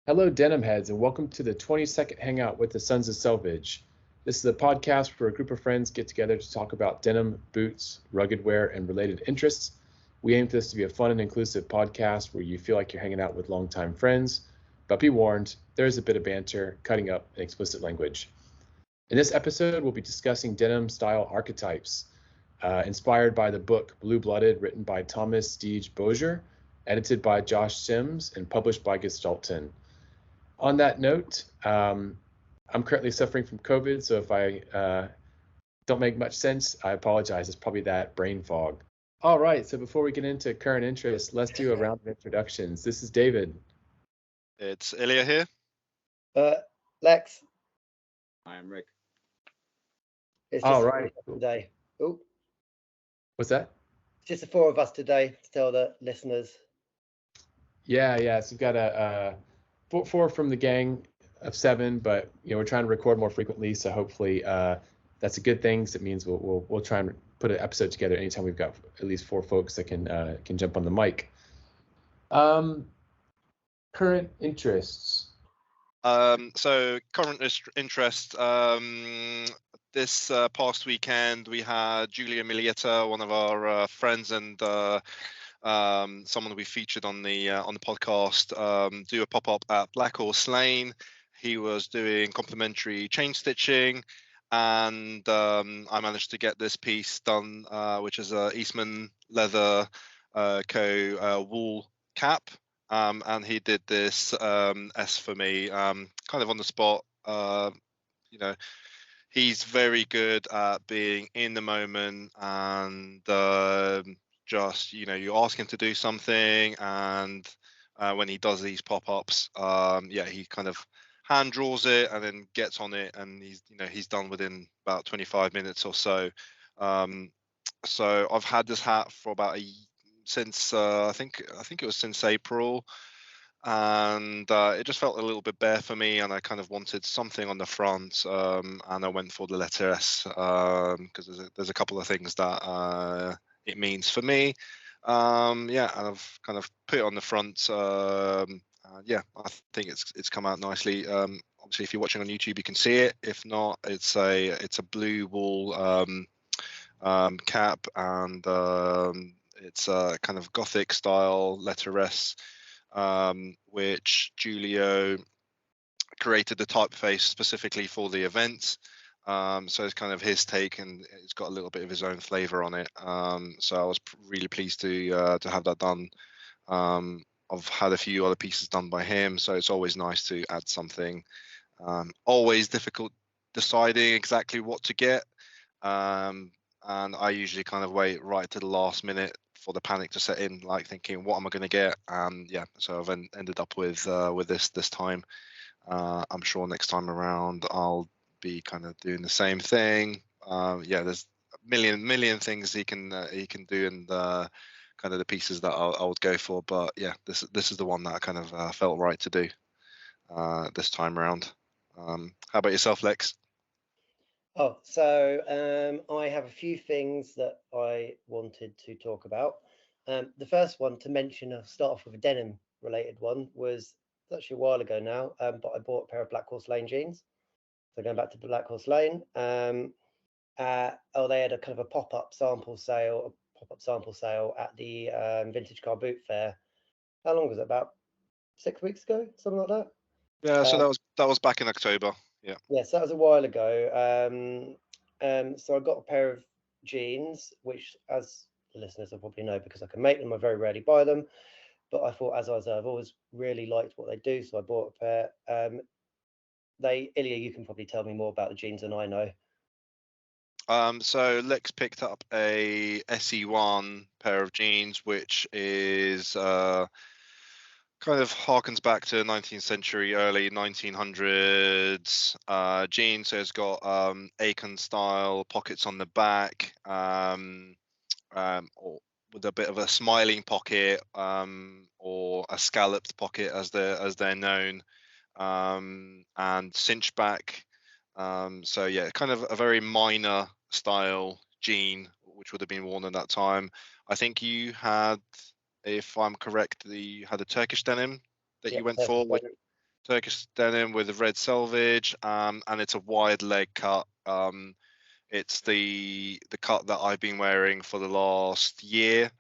Hello, denim heads, and welcome to the 22nd Hangout with the Sons of Selvedge. This is a podcast where a group of friends get together to talk about denim, boots, rugged wear, and related interests. We aim for this to be a fun and inclusive podcast where you feel like you're hanging out with longtime friends, but be warned, there is a bit of banter, cutting up, and explicit language. In this episode, we'll be discussing denim style archetypes, inspired by the book Blue Blooded, written by Thomas Stige Bozier, edited by Josh Sims, and published by Gestalton. On that note, I'm currently suffering from COVID, so if I don't make much sense, I apologize. It's probably that brain fog. All right, so before we get into current interests, let's do a round of introductions. This is David. It's Ilya here. Lex. I am Rick. It's just All right. Today. Oh, What's that? it's just the four of us today to tell the listeners. Yeah. So we've got four from the gang of 7, but we're trying to record more frequently, so hopefully that's a good thing. So it means we'll try and put an episode together anytime we've got at least 4 folks that can jump on the mic. Current interests. So current interest. This past weekend we had Julia Milieta, one of our friends and someone we featured on the podcast, do a pop-up at Black Horse Lane. He was doing complimentary chain stitching, and I managed to get this piece done, which is a Eastman leather wool cap, and he did this S for me, kind of on the spot. He's very good at being in the moment and just you ask him to do something, and when he does these pop-ups, he kind of hand draws it and then gets on it, and he's done within about 25 minutes or so. So I've had this hat for about since I think it was since April, and it just felt a little bit bare for me, and I kind of wanted something on the front, and I went for the letter S, because there's a couple of things that it means for me, and I've kind of put it on the front. I think it's come out nicely. Obviously, if you're watching on YouTube, you can see it. If not, it's a blue wool cap, and it's a kind of Gothic style letter S, which Julio created the typeface specifically for the event. So it's kind of his take, and it's got a little bit of his own flavor on it. So I was really pleased to have that done. I've had a few other pieces done by him, so it's always nice to add something. Always difficult deciding exactly what to get, and I usually kind of wait right to the last minute for the panic to set in, like thinking, what am I going to get? And so I've ended up with this time. I'm sure next time around I'll be kind of doing the same thing. There's a million things he can do, and kind of the pieces that I would go for. But this is the one that I kind of felt right to do this time around. How about yourself, Lex? Oh, so I have a few things that I wanted to talk about. The first one to mention, I'll start off with a denim related one, was actually a while ago now, but I bought a pair of Black Horse Lane jeans. So going back to Black Horse Lane, they had a kind of a pop-up sample sale at the Vintage Car Boot Fair. How long was it? About 6 weeks ago, something like that. Yeah, so that was back in October. Yeah. Yes, that was a while ago. So I got a pair of jeans, which, as the listeners will probably know, because I can make them, I very rarely buy them. But I thought, I've always really liked what they do, so I bought a pair. Ilya, you can probably tell me more about the jeans than I know. So Lex picked up a SE1 pair of jeans, which is kind of harkens back to 19th century, early 1900s jeans. So it's got Aiken style pockets on the back, or with a bit of a smiling pocket, or a scalloped pocket as they're known. and cinch back. So yeah, kind of a very minor style jean, which would have been worn at that time. I think you had, if I'm correct, you had a Turkish denim that Yeah, you went Turkish for, with denim. Turkish denim with a red selvage, and it's a wide leg cut. It's the cut that I've been wearing for the last year,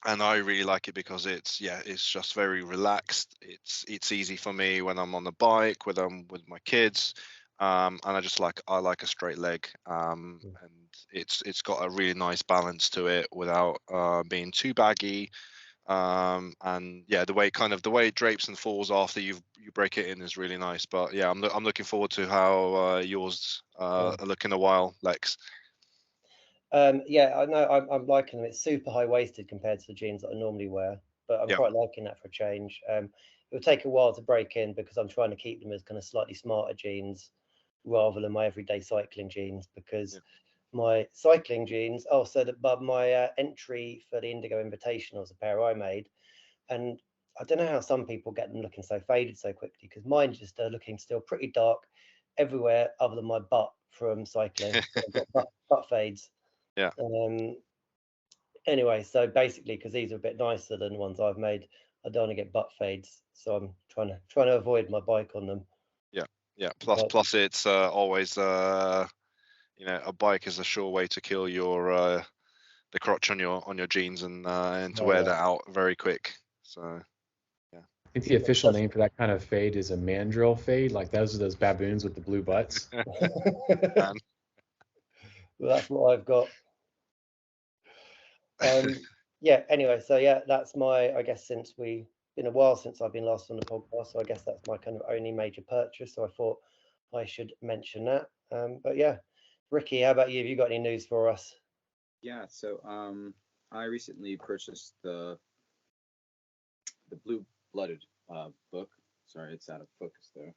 and I really like it because it's just very relaxed. It's easy for me when I'm on the bike, when I'm with my kids, and I like a straight leg, and it's got a really nice balance to it without being too baggy. And yeah, the way it drapes and falls after you break it in is really nice. But yeah, I'm looking forward to how yours are looking a while, Lex. Yeah, I know. I'm liking them. It's super high waisted compared to the jeans that I normally wear, but I'm Yeah. quite liking that for a change. It'll take a while to break in because I'm trying to keep them as kind of slightly smarter jeans rather than my everyday cycling jeans. Because Yeah. my cycling jeans, but my entry for the Indigo Invitational was a pair I made, and I don't know how some people get them looking so faded so quickly, because mine just are looking still pretty dark everywhere other than my butt from cycling. So I've got butt fades. Yeah. Anyway, so basically, because these are a bit nicer than the ones I've made, I don't want to get butt fades, so I'm trying to avoid my bike on them. Yeah. But Plus, it's always a bike is a sure way to kill your the crotch on your jeans and to wear that out very quick. So yeah. I think the official name for that kind of fade is a mandrill fade. Like those are those baboons with the blue butts. well, that's what I've got. Yeah. Anyway, so yeah, that's my. I guess since been a while since I've been last on the podcast, so I guess that's my kind of only major purchase. So I thought I should mention that. But yeah, Ricky, how about you? Have you got any news for us? Yeah, so I recently purchased the Blue Blooded book. Sorry, it's out of focus there.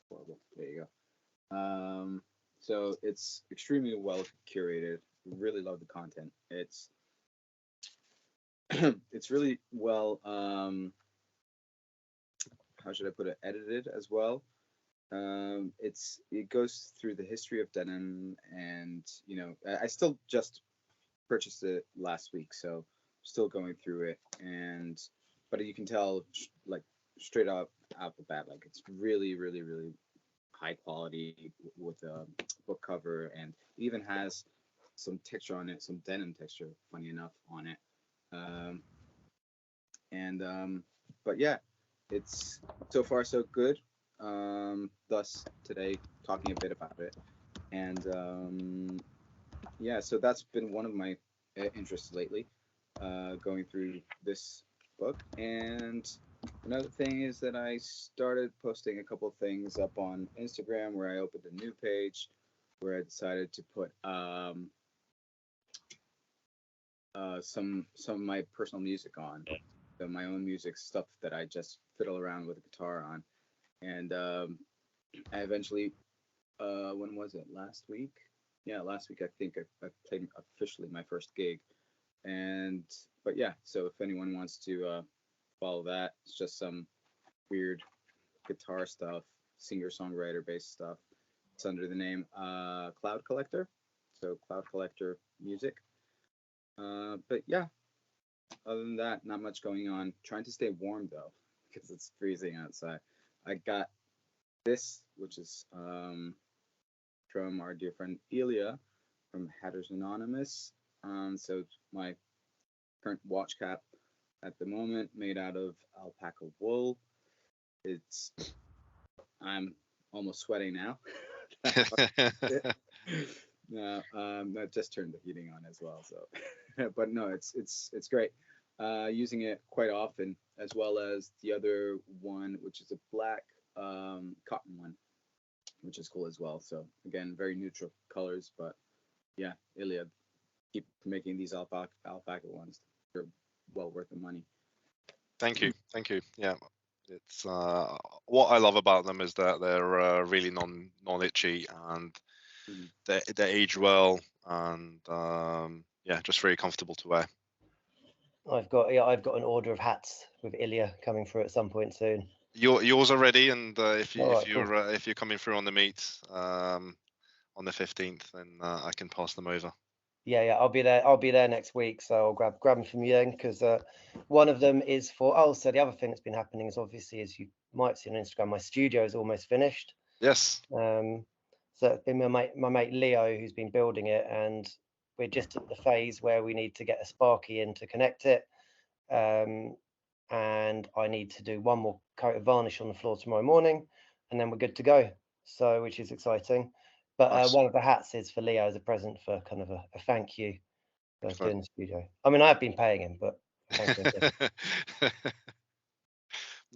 Horrible. There you go. So it's extremely well curated. Really love the content. It's it's really well how should I put it, edited as well. It goes through the history of denim, and I still just purchased it last week, so still going through it, but you can tell like straight up out the bat, like it's really really really high quality with the book cover, and it even has some texture on it, some denim texture, funny enough, on it. But yeah, it's so far so good. Thus today talking a bit about it, and yeah, so that's been one of my interests lately, going through this book. And another thing is that I started posting a couple things up on Instagram, where I opened a new page where I decided to put some of my personal music on, so my own music stuff that I just fiddle around with a guitar on. And I eventually, when was it? Last week? Yeah, last week I think I played officially my first gig. But yeah, so if anyone wants to follow that, it's just some weird guitar stuff, singer-songwriter based stuff. It's under the name Cloud Collector, so Cloud Collector Music. But yeah, other than that, not much going on. Trying to stay warm though, because it's freezing outside. I got this, which is from our dear friend Elia from Hatters Anonymous. So my current watch cap at the moment, made out of alpaca wool. I'm almost sweating now. No, I just turned the heating on as well. So, but no, it's great. Using it quite often, as well as the other one, which is a black cotton one, which is cool as well. So again, very neutral colors, but yeah, Iliad, keep making these alpaca ones. They're well worth the money. Thank you. Yeah, it's what I love about them is that they're really non-itchy, and they age well, and yeah, just very comfortable to wear. I've got an order of hats with Ilya coming through at some point soon. Yours are ready, and if Alright, you're coming through on the meet on the 15th, then I can pass them over. Yeah, I'll be there next week, so I'll grab them from you then, because one of them is for. Oh, so the other thing that's been happening is, obviously, as you might have seen on Instagram, my studio is almost finished. Yes. So it's been my mate Leo who's been building it, and we're just at the phase where we need to get a Sparky in to connect it, and I need to do one more coat of varnish on the floor tomorrow morning, and then we're good to go. So, which is exciting. But Nice. one of the hats is for Leo as a present, for kind of a thank you for Excellent. doing the studio. I mean, I have been paying him, but thank you.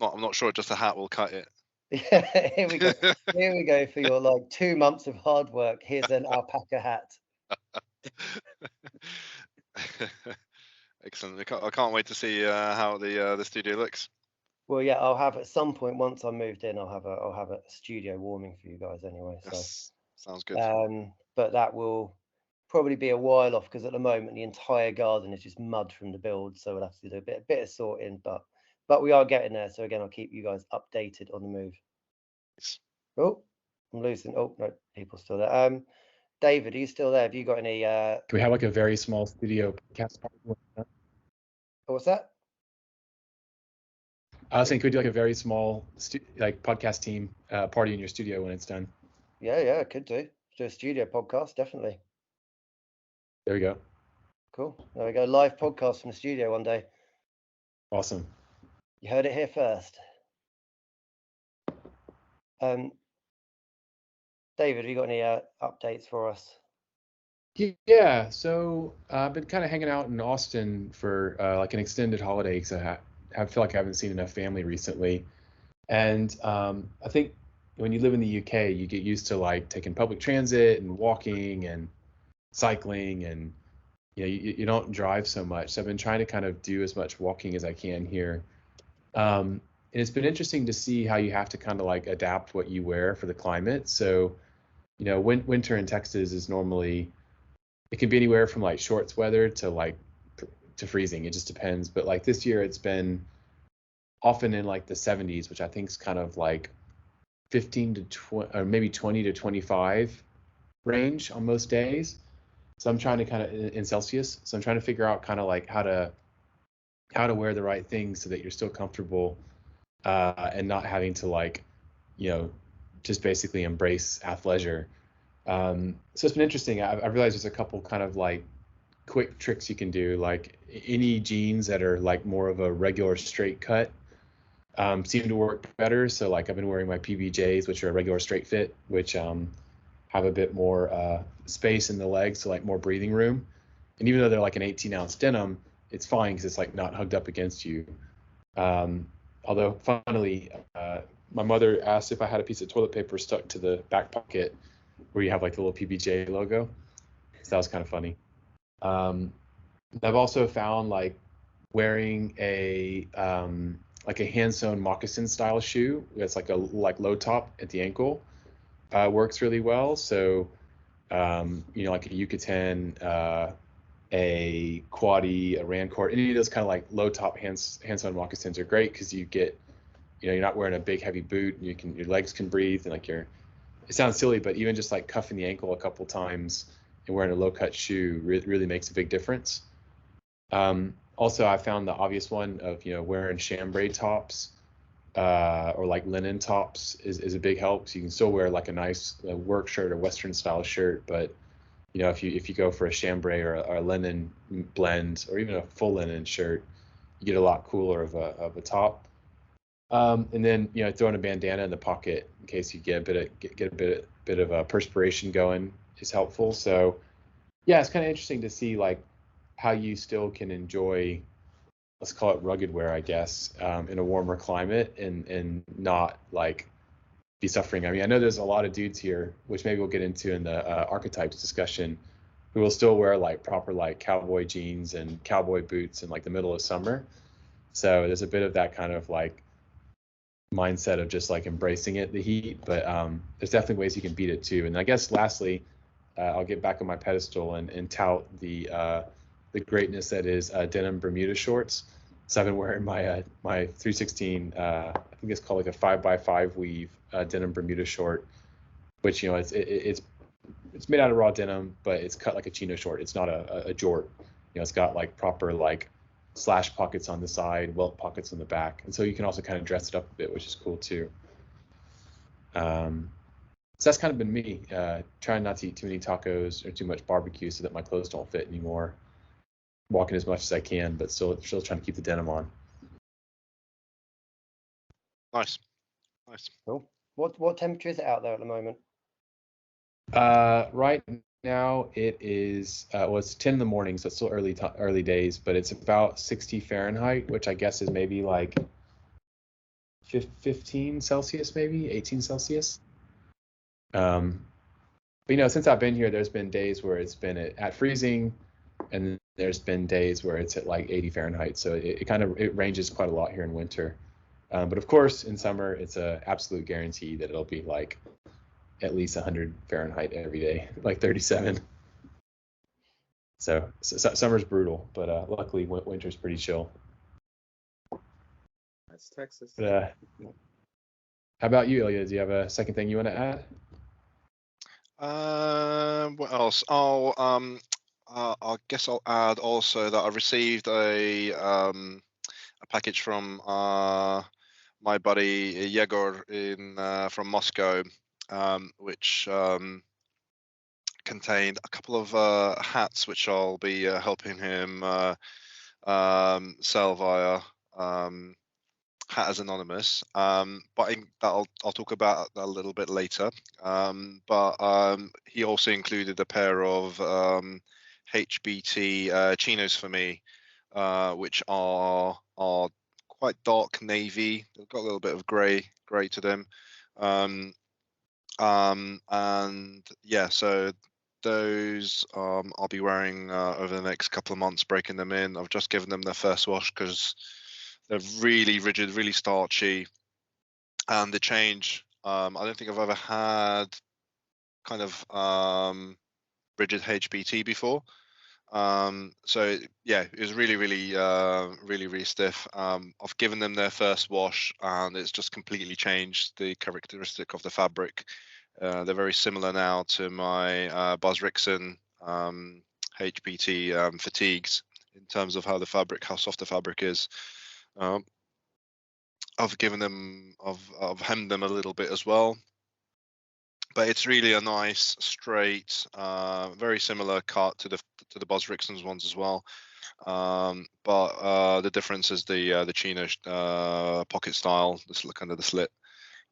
I'm not sure just a hat will cut it. Yeah, here we go. Here we go for your 2 months of hard work. Here's an alpaca hat. Excellent. I can't wait to see how the studio looks. Well, yeah, I'll have at some point, once I'm moved in, I'll have a studio warming for you guys anyway. Yes, sounds good. But that will probably be a while off, because at the moment the entire garden is just mud from the build, so we'll have to do a bit of sorting, but we are getting there. So again, I'll keep you guys updated on the move. Nice. Oh, I'm losing. Oh no, people still there. David, are you still there? Have you got any? Can we have like a very small studio podcast party? Oh, what's that? I was saying, could we do like a very small podcast team party in your studio when it's done? Yeah, could do. Do a studio podcast, definitely. There we go. Cool. There we go. Live podcast from the studio one day. Awesome. You heard it here first. David, have you got any updates for us? Yeah, so I've been kind of hanging out in Austin for like an extended holiday, because I feel like I haven't seen enough family recently. And I think when you live in the UK, you get used to like taking public transit and walking and cycling, and you don't drive so much. So I've been trying to kind of do as much walking as I can here. And it's been interesting to see how you have to kind of like adapt what you wear for the climate. So, winter in Texas is normally, it can be anywhere from like shorts weather to to freezing. It just depends. But like this year, it's been often in like the 70s, which I think is kind of like 15 to 20, or maybe 20 to 25 range on most days. So I'm trying to kind of, in Celsius. So I'm trying to figure out kind of like how to wear the right things so that you're still comfortable and not having to just basically embrace athleisure. So it's been interesting. I realized there's a couple kind of like quick tricks you can do, like any jeans that are like more of a regular straight cut seem to work better. So like I've been wearing my PBJs, which are a regular straight fit, which have a bit more space in the legs, so like more breathing room. And even though they're like an 18-ounce denim, it's fine because it's like not hugged up against you. Although finally, my mother asked if I had a piece of toilet paper stuck to the back pocket where you have like the little PBJ logo. So that was kind of funny. I've also found like wearing a hand sewn moccasin style shoe that's like low top at the ankle works really well. So like a Yucatan, a Quaddy, a Rancourt, any of those kind of like low top hand sewn moccasins are great because you get, you're not wearing a big heavy boot, and your legs can breathe, and like it sounds silly, but even just like cuffing the ankle a couple times and wearing a low cut shoe really makes a big difference. Also, I found the obvious one of wearing chambray tops or like linen tops is a big help. So you can still wear like a nice work shirt or Western style shirt, but if you go for a chambray or a linen blend or even a full linen shirt, you get a lot cooler of a top. And then throwing a bandana in the pocket in case you get a bit of perspiration going is helpful. So yeah, it's kind of interesting to see like how you still can enjoy, let's call it rugged wear, I guess, in a warmer climate and not like be suffering. I mean, I know there's a lot of dudes here, which maybe we'll get into in the archetypes discussion, who will still wear like proper like cowboy jeans and cowboy boots in like the middle of summer. So there's a bit of that kind of like mindset of just like embracing the heat, but there's definitely ways you can beat it too. And I guess lastly, I'll get back on my pedestal and tout the the greatness that is denim Bermuda shorts. So I've been wearing my my 316, I think it's called like a 5x5 weave denim Bermuda short, which it's made out of raw denim, but it's cut like a chino short. It's not a jort. It's got like proper like slash pockets on the side, welt pockets on the back, and so you can also kind of dress it up a bit, which is cool too. So that's kind of been me, trying not to eat too many tacos or too much barbecue so that my clothes don't fit anymore. Walking as much as I can, but still trying to keep the denim on. Nice. Cool. What temperature is it out there at the moment? Right now it is it's 10 in the morning, so it's still early days, but it's about 60 Fahrenheit, which I guess is maybe like 15 Celsius, maybe 18 Celsius. But since I've been here, there's been days where it's been at freezing, and there's been days where it's at like 80 Fahrenheit. So it ranges quite a lot here in winter. But of course, in summer, it's a absolute guarantee that it'll be like at least 100 Fahrenheit every day, like 37. So summer's brutal, but luckily winter's pretty chill. That's Texas. But, how about you, Ilya? Do you have a second thing you want to add? What else? I guess I'll add also that I received a package from my buddy Yegor from Moscow, which contained a couple of hats which I'll be helping him sell via Hat as Anonymous, but I'll talk about that a little bit later. But he also included a pair of HBT chinos for me, which are quite dark navy. They've got a little bit of grey to them, and yeah, so those I'll be wearing over the next couple of months, breaking them in. I've just given them their first wash because they're really rigid, really starchy, and the change. I don't think I've ever had kind of rigid HBT before. So yeah, it was really stiff. I've given them their first wash, and it's just completely changed the characteristic of the fabric. They're very similar now to my Buzz Rickson HBT fatigues in terms of how soft the fabric is. I've hemmed them a little bit as well, but it's really a nice straight, very similar cut to the Buzz Rickson's ones as well. But the difference is the chino pocket style, this look under the slit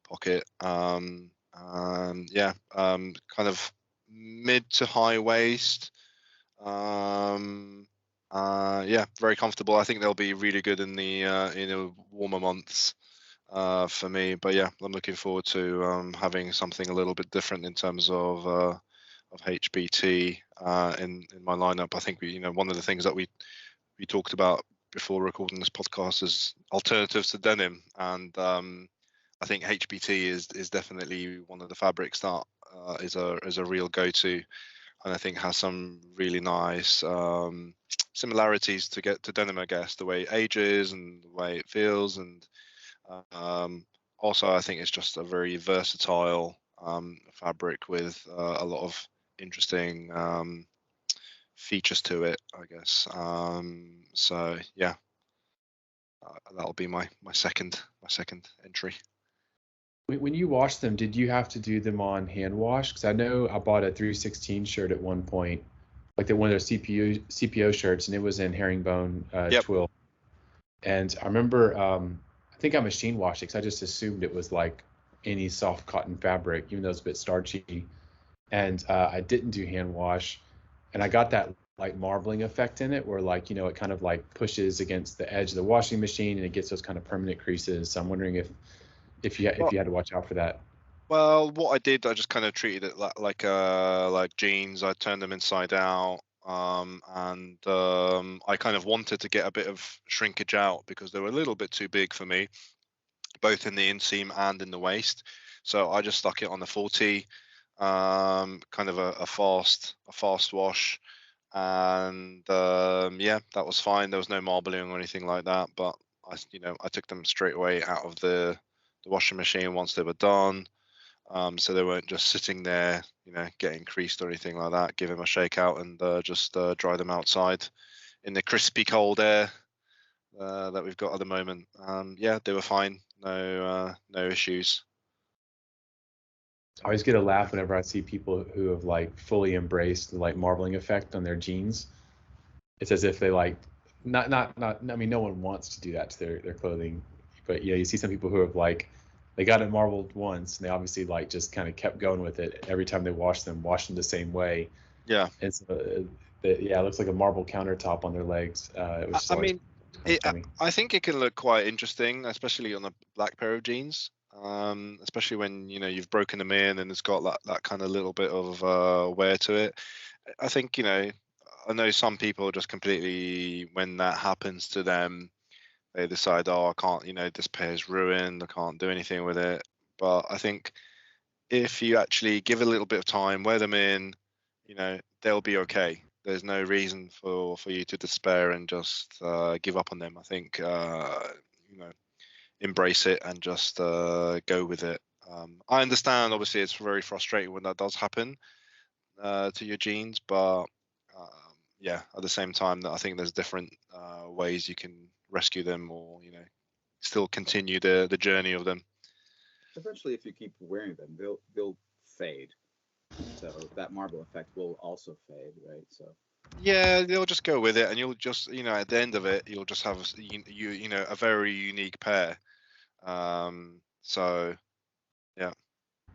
pocket. Yeah, kind of mid to high waist. Yeah, very comfortable. I think they'll be really good in the warmer months for me. But yeah, I'm looking forward to having something a little bit different in terms of HBT in my lineup. I think one of the things that we talked about before recording this podcast is alternatives to denim, and I think HBT is definitely one of the fabrics that is a real go-to, and I think has some really nice similarities to denim, I guess, the way it ages and the way it feels, and also I think it's just a very versatile fabric with a lot of interesting features to it, I guess. So yeah, that'll be my second entry. When you wash them, did you have to do them on hand wash? Because I know I bought a 316 shirt at one point, like one of their CPO shirts, and it was in herringbone twill. And I remember, I think I machine washed it because I just assumed it was like any soft cotton fabric, even though it's a bit starchy. And I didn't do hand wash, and I got that like marbling effect in it, where like it kind of like pushes against the edge of the washing machine, and it gets those kind of permanent creases. So I'm wondering if you had to watch out for that. Well, what I did, I just kind of treated it like jeans. I turned them inside out, and I kind of wanted to get a bit of shrinkage out because they were a little bit too big for me, both in the inseam and in the waist. So I just stuck it on the 40, kind of a fast wash, and yeah, that was fine. There was no marbling or anything like that, but I took them straight away out of the washing machine once they were done, so they weren't just sitting there, getting creased or anything like that. Give them a shake out and just dry them outside in the crispy cold air that we've got at the moment. Yeah, they were fine. No issues. I always get a laugh whenever I see people who have like fully embraced the like marbling effect on their jeans. It's as if they like not I mean, no one wants to do that to their clothing, but you see some people who have like they got it marbled once and they obviously like just kind of kept going with it every time they wash them the same way. Yeah. And so yeah, it looks like a marble countertop on their legs. It was just always funny. I think it can look quite interesting, especially on a black pair of jeans. Especially when you've broken them in and it's got that kind of little bit of wear to it. I think I know some people just completely, when that happens to them, they decide, oh, I can't, this pair's ruined, I can't do anything with it. But I think if you actually give it a little bit of time, wear them in, they'll be okay. There's no reason for you to despair and just give up on them. I think embrace it and just go with it. I understand, obviously, it's very frustrating when that does happen to your jeans, but yeah, at the same time, that I think there's different ways you can rescue them, or still continue the journey of them. Eventually, if you keep wearing them, they'll fade. So that marble effect will also fade, right? So yeah, they'll just go with it, and you'll just at the end of it, you'll just have a very unique pair. So yeah.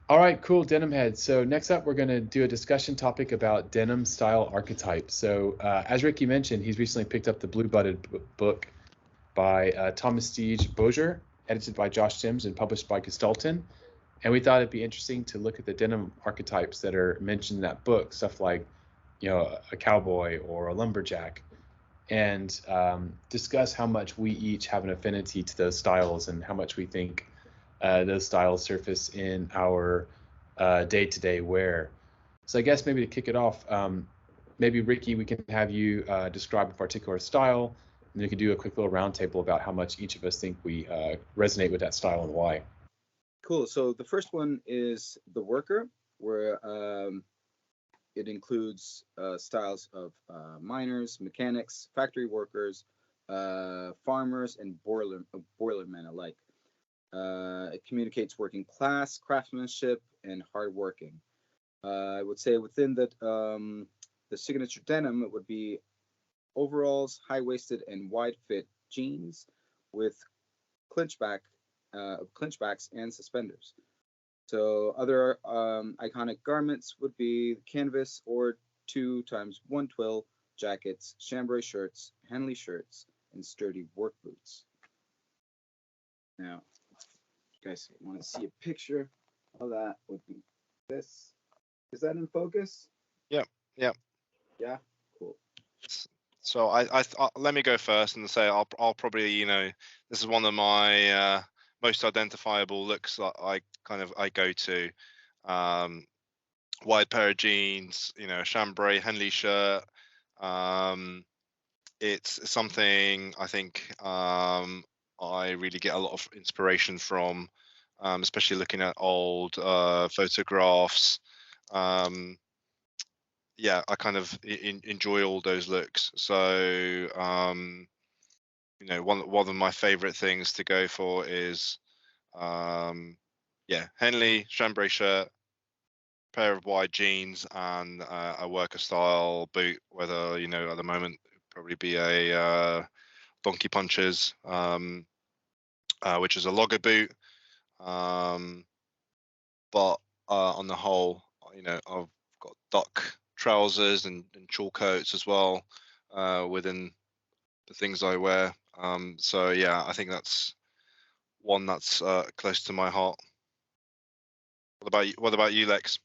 All right, cool, denim head. So next up, we're going to do a discussion topic about denim style archetypes. So as Ricky mentioned, he's recently picked up the Blue Butted book by Thomas Stige Bozier, edited by Josh Sims and published by Gestalten. And we thought it'd be interesting to look at the denim archetypes that are mentioned in that book, stuff like, a cowboy or a lumberjack, and discuss how much we each have an affinity to those styles and how much we think those styles surface in our day-to-day wear. So I guess maybe to kick it off, maybe Ricky, we can have you describe a particular style, and we can do a quick little roundtable about how much each of us think we resonate with that style and why. cool. So the first one is the worker, where it includes styles of miners, mechanics, factory workers, farmers, and boilermen alike. It communicates working class, craftsmanship, and hard working. I would say within that, the signature denim, it would be overalls, high-waisted and wide-fit jeans with clinchbacks and suspenders. So other iconic garments would be canvas or 2x1 twill jackets, chambray shirts, Henley shirts, and sturdy work boots. Now, if you guys want to see a picture of that, would be this. Is that in focus? Yep. Yeah. Cool. So let me go first and say I'll probably this is one of my most identifiable looks that I go to. Wide pair of jeans, chambray Henley shirt. It's something I think I really get a lot of inspiration from, especially looking at old photographs. Yeah, I kind of enjoy all those looks. So one of my favorite things to go for is Henley chambray shirt, pair of wide jeans, and a worker style boot, whether at the moment it'd probably be a Donkey Punches, which is a logger boot, but on the whole, I've got duck trousers and chul coats as well within the things I wear. So yeah, I think that's one that's close to my heart. What about you, Lex?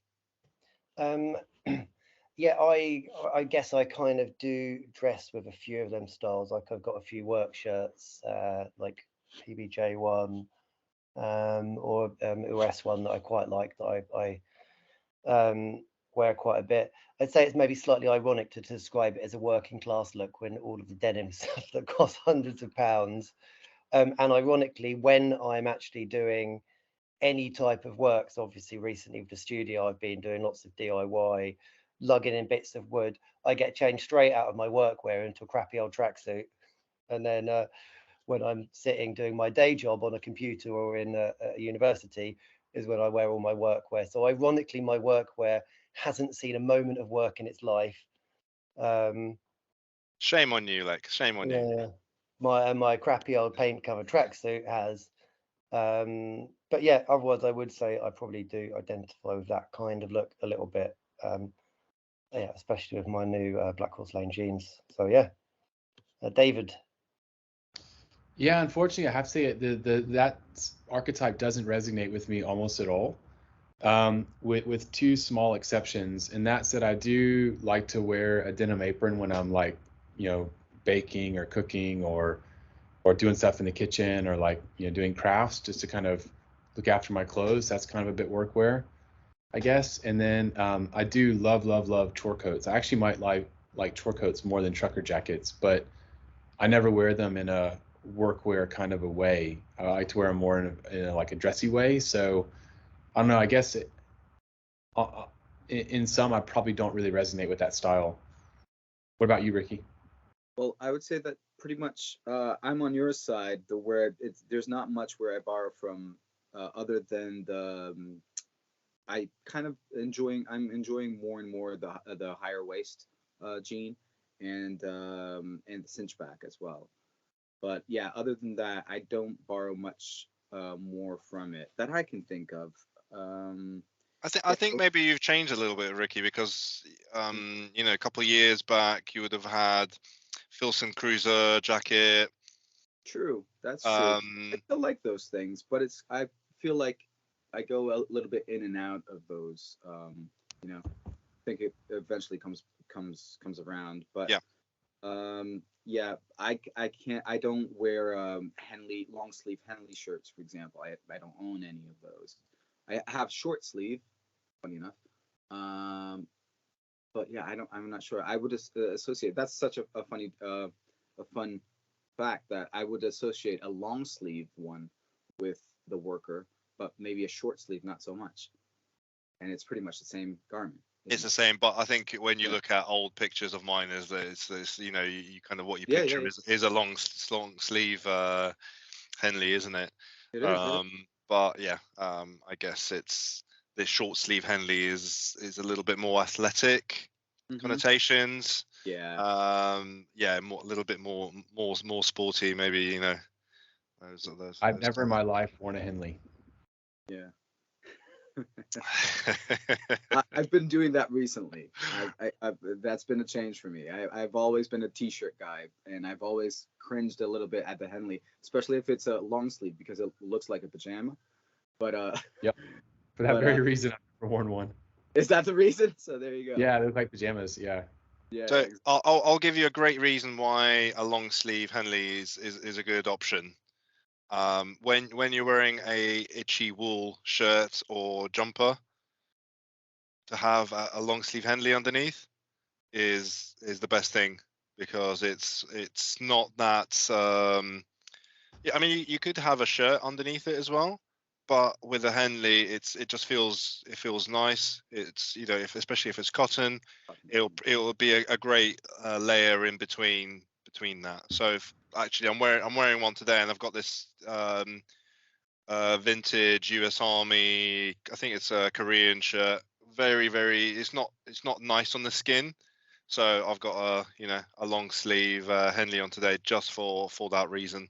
Yeah, I guess I kind of do dress with a few of them styles. Like I've got a few work shirts, like PBJ1, or US one that I quite like, that I wear quite a bit. I'd say it's maybe slightly ironic to describe it as a working class look when all of the denim stuff that costs hundreds of pounds. And ironically, when I'm actually doing any type of work, so obviously recently with the studio, I've been doing lots of DIY, lugging in bits of wood. I get changed straight out of my workwear into a crappy old tracksuit. And then when I'm sitting doing my day job on a computer or in a university is when I wear all my workwear. So ironically, my workwear hasn't seen a moment of work in its life. Shame on you, Lex. Shame on you. Yeah, my crappy old paint covered tracksuit has. But yeah, otherwise I would say I probably do identify with that kind of look a little bit. Yeah, especially with my new Black Horse Lane jeans. So yeah, David. Yeah, unfortunately, I have to say that archetype doesn't resonate with me almost at all. With two small exceptions, and that's that I do like to wear a denim apron when I'm like, baking or cooking or doing stuff in the kitchen or like, doing crafts just to kind of look after my clothes. That's kind of a bit workwear, I guess. And then I do love chore coats. I actually might like chore coats more than trucker jackets, but I never wear them in a workwear kind of a way. I like to wear them more in like a dressy way. So I don't know. I guess in some, I probably don't really resonate with that style. What about you, Ricky? Well, I would say that pretty much I'm on your side. Where there's not much where I borrow from, other than I'm enjoying more and more the higher waist jean and the cinch back as well. But yeah, other than that, I don't borrow much more from it that I can think of. I think maybe you've changed a little bit, Ricky, because a couple of years back you would have had Filson Cruiser jacket. True, that's true. I still like those things, but I feel like I go a little bit in and out of those. I think it eventually comes around, but yeah, I don't wear long sleeve Henley shirts, for example. I don't own any of those. I have short sleeve, funny enough. But yeah, I'm not sure. I would associate. That's such a fun fact that I would associate a long sleeve one with the worker, but maybe a short sleeve not so much. And it's pretty much the same garment. It's the same, but I think when you look at old pictures of mine, it's you kind of what you picture is a long sleeve Henley, isn't it? It is. But yeah, I guess it's this short sleeve Henley is a little bit more athletic connotations. Yeah. A little bit more sporty, maybe. Those I've never in my life worn a Henley. Yeah. I've been doing that recently. That's been a change for me. I've always been a t-shirt guy, and I've always cringed a little bit at the Henley, especially if it's a long sleeve because it looks like a pajama. But yep, for that very reason, I've never worn one. Is that the reason? So there you go. Yeah, they look like pajamas. Yeah. Yeah. So I'll give you a great reason why a long sleeve Henley is a good option. When you're wearing a itchy wool shirt or jumper, to have a long sleeve Henley underneath is the best thing, because it's not that I mean, you could have a shirt underneath it as well, but with a Henley it just feels nice. It's especially if it's cotton, it'll be a great layer in between that. So actually I'm wearing one today, and I've got this vintage US Army, I think it's a Korean shirt. Very it's not nice on the skin, so I've got a long sleeve Henley on today just for that reason.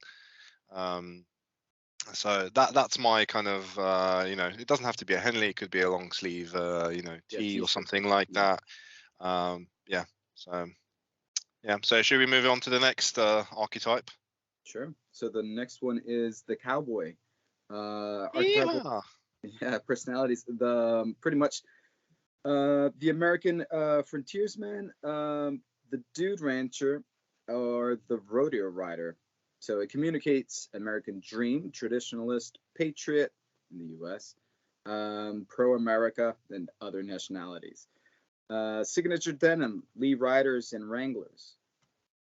So that's my kind of it doesn't have to be a Henley, it could be a long sleeve tee or something like that. So should we move on to the next archetype? Sure. So the next one is the cowboy archetype. Yeah, personalities. The pretty much the American frontiersman, the dude rancher, or the rodeo rider. So it communicates American dream, traditionalist, patriot in the U.S., pro-America, and other nationalities. Signature denim, Lee Riders and Wranglers.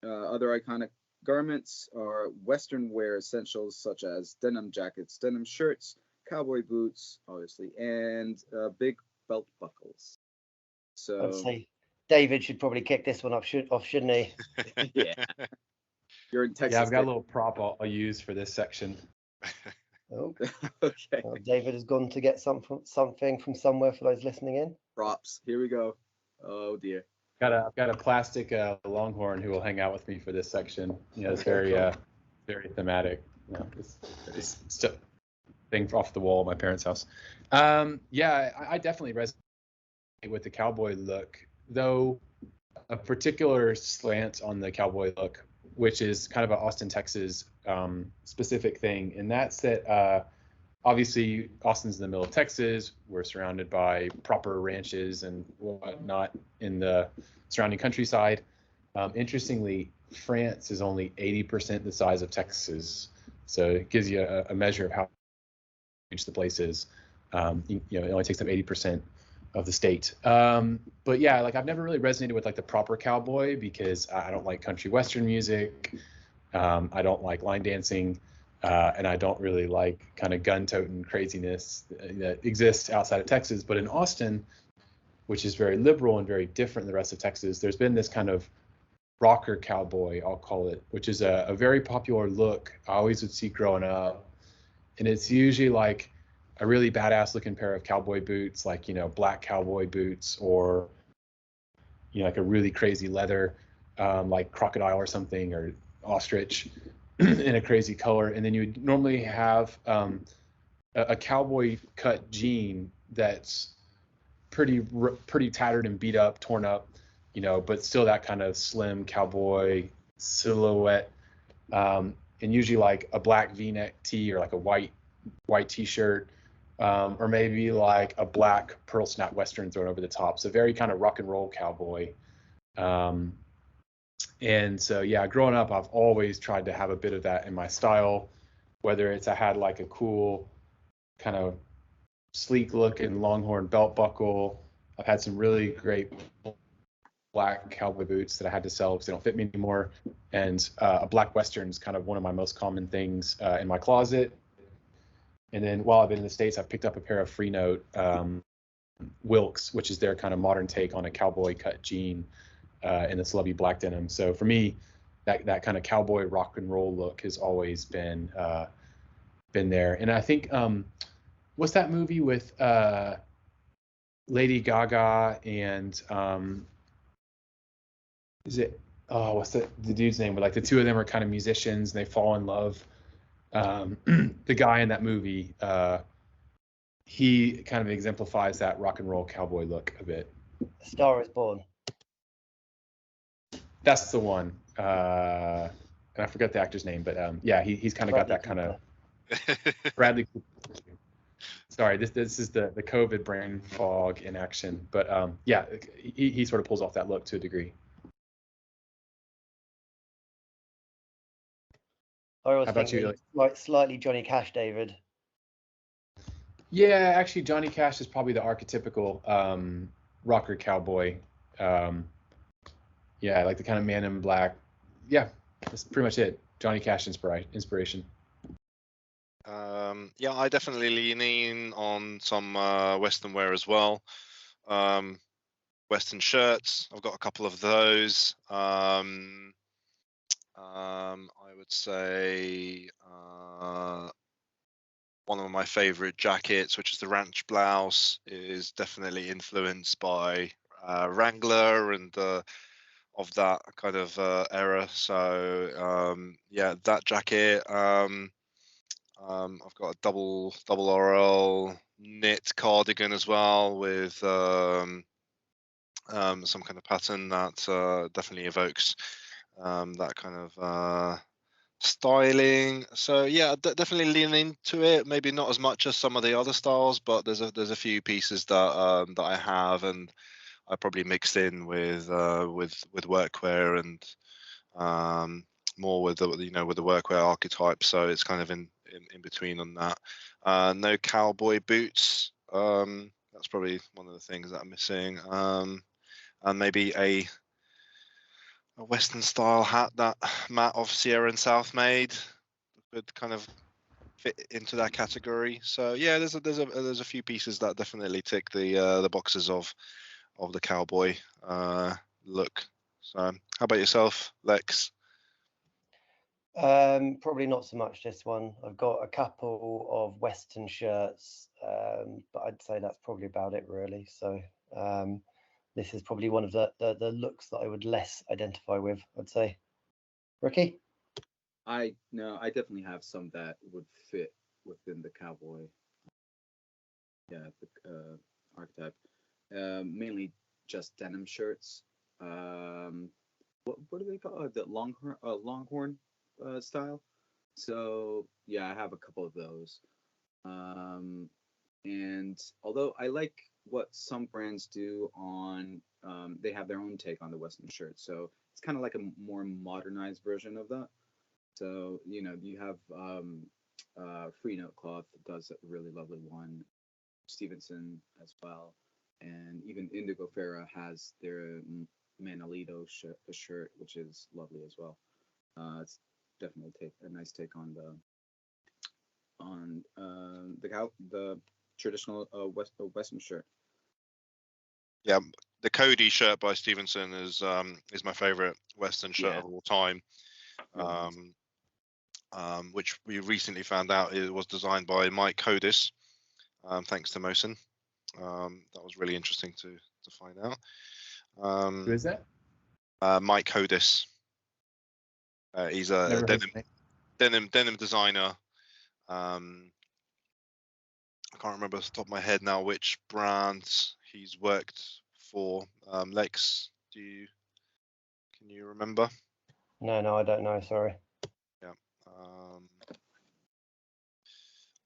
Other iconic garments are Western wear essentials such as denim jackets, denim shirts, cowboy boots, obviously, and big belt buckles. I'd So say David should probably kick this one off, shouldn't he? yeah, you're in Texas. Yeah, I've got a little prop I'll use for this section. Oh, Okay. well, David has gone to get something from somewhere for those listening in. Props. Here we go. Oh dear. I've got a plastic longhorn who will hang out with me for this section. You know, it's Okay, very cool. very thematic. You know, it's stuff thing off the wall at my parents' house. Yeah, I definitely resonate with the cowboy look, though a particular slant on the cowboy look, which is kind of an Austin, Texas specific thing, and that's that obviously Austin's in the middle of Texas. We're surrounded by proper ranches and whatnot in the surrounding countryside. Interestingly, France is only 80% the size of Texas, so it gives you a measure of how huge the place is. You know, it only takes up 80% of the state. But yeah, like I've never really resonated with like the proper cowboy because I don't like country western music. I don't like line dancing. And I don't really like kind of gun-toting craziness that exists outside of Texas. But in Austin, which is very liberal and very different than the rest of Texas, there's been this kind of rocker cowboy, I'll call it, which is a very popular look I always would see growing up. And it's usually like a really badass looking pair of cowboy boots, like, you know, black cowboy boots, or, you know, like a really crazy leather, like crocodile or something, or ostrich in a crazy color. And then you would normally have a cowboy cut jean that's pretty tattered and beat up, torn up, you know, but still that kind of slim cowboy silhouette. And usually like a black V-neck tee or like a white t-shirt, or maybe like a black pearl snap western thrown over the top. So very kind of rock and roll cowboy. And so, yeah, growing up, I've always tried to have a bit of that in my style, whether it's I had like a cool kind of sleek looking longhorn belt buckle. I've had some really great black cowboy boots that I had to sell because they don't fit me anymore. And a black western is kind of one of my most common things in my closet. And then while I've been in the States, I've picked up a pair of Free Note Wilkes, which is their kind of modern take on a cowboy cut jean in the slubby black denim. So for me, that kind of cowboy rock and roll look has always been there. And I think what's that movie with Lady Gaga and is it what's the dude's name? But like the two of them are kind of musicians and they fall in love. The guy in that movie, he kind of exemplifies that rock and roll cowboy look a bit. A Star is Born. That's the one. And I forget the actor's name, but yeah, he's kind of got that kind of Bradley Cooper. Sorry, this is the COVID brain fog in action, but yeah, he sort of pulls off that look to a degree. I was How about thinking you? like slightly Johnny Cash, David. Yeah, actually, Johnny Cash is probably the archetypical rocker cowboy. Yeah, like the kind of man in black. Yeah, that's pretty much it. Johnny Cash inspiration. Yeah, I definitely lean in on some Western wear as well. Western shirts, I've got a couple of those. I would say one of my favorite jackets, which is the ranch blouse, is definitely influenced by Wrangler and of that kind of era. So yeah, that jacket. I've got a double RL knit cardigan as well with some kind of pattern that definitely evokes that kind of styling. So yeah, definitely lean into it. Maybe not as much as some of the other styles, but there's a few pieces that that I have, and I probably mixed in with workwear and more with the with the workwear archetype. So it's kind of in between on that. No cowboy boots. That's probably one of the things that I'm missing. and maybe a Western style hat that Matt of Sierra and South made would kind of fit into that category. So yeah, there's a few pieces that definitely tick the boxes of the cowboy look. So how about yourself, Lex? Probably not so much this one. I've got a couple of Western shirts, but I'd say that's probably about it really. So this is probably one of the looks that I would less identify with, I'd say. Ricky? I definitely have some that would fit within the cowboy, the archetype. Mainly just denim shirts. What do they call it? The longhorn style. So yeah, I have a couple of those. And although I like what some brands do on, they have their own take on the Western shirt. So it's kind of like a more modernized version of that. So you have Free Note Cloth does a really lovely one, Stevenson as well, and even Indigo Farah has their Manolito shirt, which is lovely as well. It's definitely a nice take on the traditional Western shirt. Yeah, the Cody shirt by Stevenson is my favorite Western shirt of all time. Which we recently found out it was designed by Mike Hodis, thanks to Mosin. That was really interesting to find out. Who is that? Mike Hodis. He's a denim designer. I can't remember off the top of my head now which brands he's worked for. Lex, can you remember? No, I don't know. Sorry. Yeah.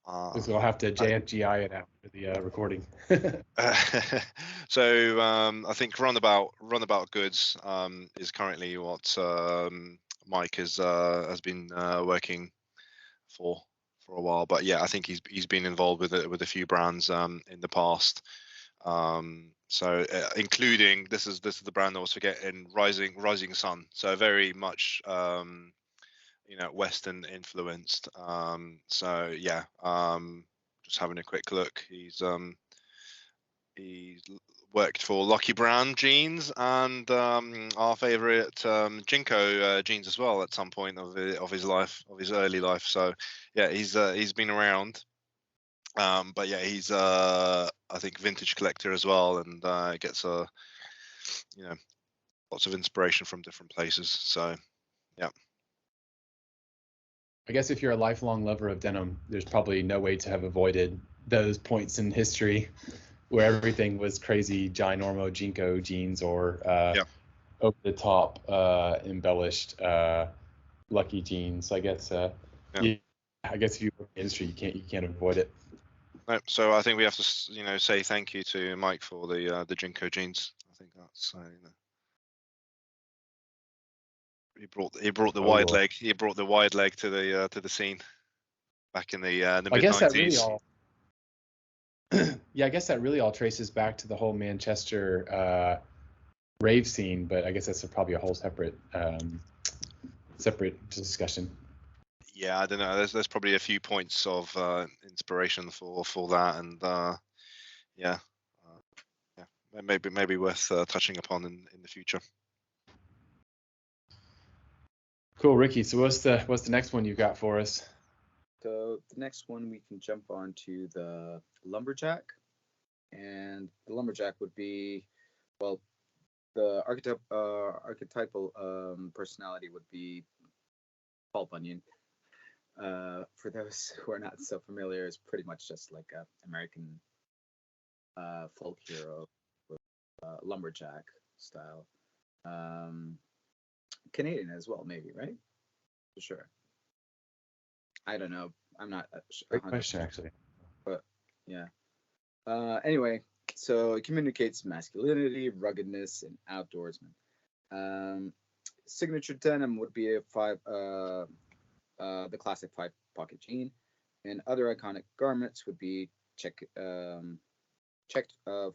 So we'll have to JFGI it after the recording. So I think Runabout Goods is currently what Mike has been working for a while. But yeah, I think he's been involved with a few brands in the past. So including this is the brand I was forgetting, Rising Sun. So very much Western influenced. So yeah, just having a quick look. He's worked for Lucky Brand jeans and our favorite Jinko jeans as well at some point of his early life. So yeah, he's been around. But yeah, he's I think vintage collector as well, and gets lots of inspiration from different places. So yeah. I guess if you're a lifelong lover of denim, there's probably no way to have avoided those points in history where everything was crazy, ginormo Jinko jeans or over the top, embellished Lucky jeans. I guess I guess if you work in the industry, you can't avoid it. No, so I think we have to say thank you to Mike for the Jinko jeans. I think that's he brought the wide leg. He brought the wide leg to the scene back in the mid 90s. I guess that really all traces back to the whole Manchester rave scene, but I guess that's probably a whole separate discussion. Yeah, I don't know. There's probably a few points of inspiration for that, and maybe worth touching upon in the future. Cool, Ricky. So what's the next one you got for us? So the next one we can jump on to the lumberjack, and the lumberjack would be, well, the archetypal personality would be Paul Bunyan. For those who are not so familiar, is pretty much just like a American folk hero with lumberjack style. Canadian as well, maybe, right? For sure. I don't know. I'm not. Great question, actually. But yeah. Anyway, so it communicates masculinity, ruggedness, and outdoorsman. Signature denim would be the classic 5-pocket jean, and other iconic garments would be checked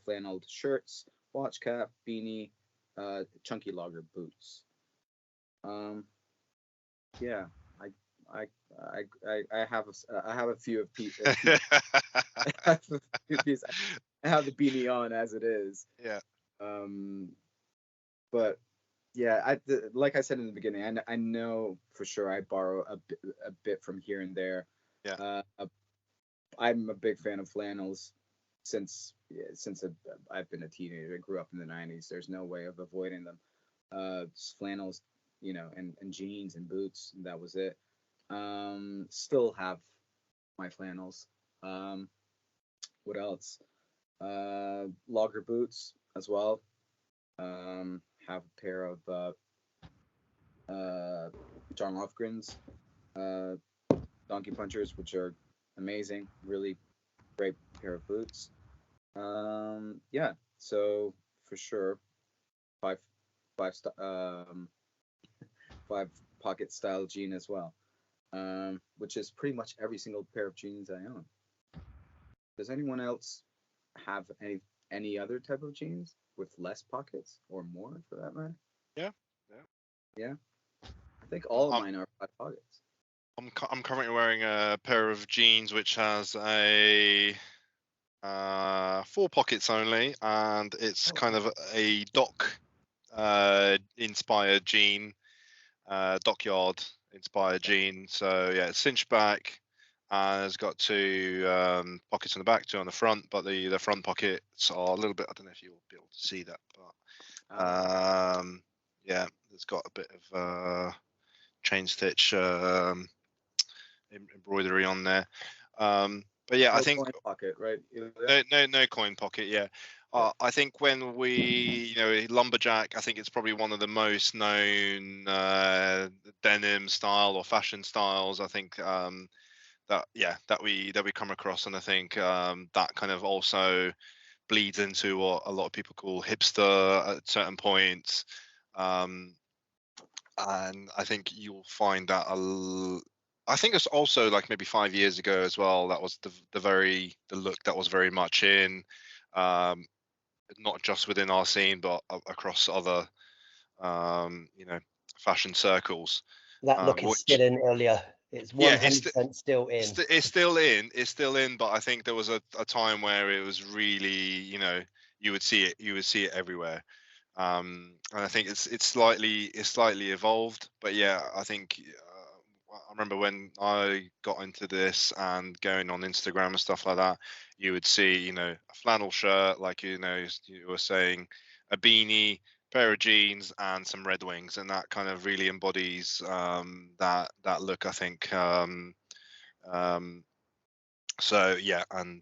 flannel shirts, watch cap, beanie, chunky logger boots. Yeah, I have a few of I have the beanie on as it is. Yeah. But yeah, like I said in the beginning, I know for sure I borrow a bit from here and there. Yeah. I'm a big fan of flannels since I've been a teenager. I grew up in the 90s. There's no way of avoiding them. Flannels, and jeans and boots, and that was it. Still have my flannels. What else? Logger boots as well. Have a pair of John Lofgren's donkey punchers, which are amazing. Really great pair of boots. Yeah, so for sure, five pocket style jean as well, which is pretty much every single pair of jeans I own. Does anyone else have any other type of jeans with less pockets or more, for that matter? Yeah. I think all of mine are 5 pockets. I'm currently wearing a pair of jeans which has a 4 pockets only, and it's kind of a dock inspired jean, dockyard inspired jean. So yeah, it's cinched back and it's got 2 pockets on the back, 2 on the front, but the front pockets are a little bit, I don't know if you'll be able to see that, but yeah, it's got a bit of chain stitch embroidery on there. But yeah, No I think coin pocket, right? no coin pocket. Yeah, I think when we, lumberjack, I think it's probably one of the most known denim style or fashion styles. I think that we come across, and I think that kind of also bleeds into what a lot of people call hipster at certain points. And I think you'll find that I think it's also like maybe 5 years ago as well. That was the look that was very much in, not just within our scene, but across other, fashion circles. That look is still in earlier. It's 100% still in. It's still in. It's still in. But I think there was a time where it was really, you would see it everywhere. And I think it's slightly evolved. But yeah, I think I remember when I got into this and going on Instagram and stuff like that, you would see, a flannel shirt, like you were saying, a beanie, pair of jeans, and some Red Wings, and that kind of really embodies that look, I think. So yeah, and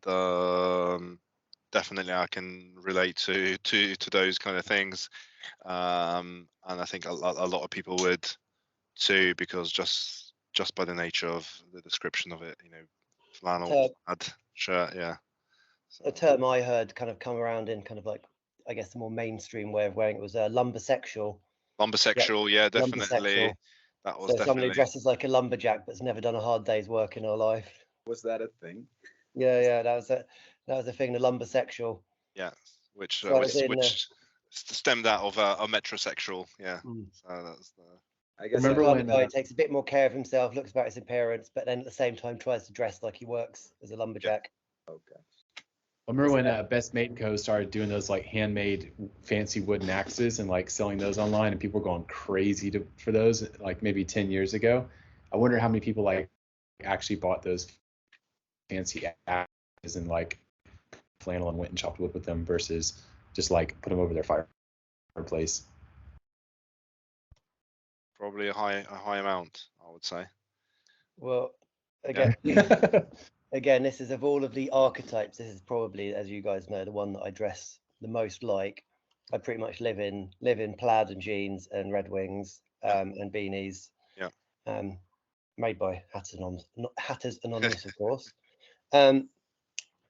definitely I can relate to those kind of things, and I think a lot of people would too, because just by the nature of the description of it, flannel shirt, yeah. So. A term I heard kind of come around in kind of like, I guess, the more mainstream way of wearing it was lumbersexual. Lumbersexual, yeah, definitely. Lumbersexual. That was so definitely. Somebody dresses like a lumberjack but's never done a hard day's work in her life. Was that a thing? Yeah, that was a thing, the lumbersexual. Yeah, which stemmed out of a metrosexual, yeah. So that's the. I guess remember when guy takes a bit more care of himself, looks about his appearance, but then at the same time tries to dress like he works as a lumberjack. Yeah. Okay. I remember when Best Mate & Co. started doing those like handmade fancy wooden axes and like selling those online, and people were going crazy for those like maybe 10 years ago. I wonder how many people like actually bought those fancy axes and like flannel and went and chopped wood with them versus just like put them over their fireplace. Probably a high amount, I would say. Well, again, again, this is of all of the archetypes, this is probably, as you guys know, the one that I dress the most like. I pretty much live in plaid and jeans and Red Wings and beanies. Yeah. Made by Hatters Anonymous, of course.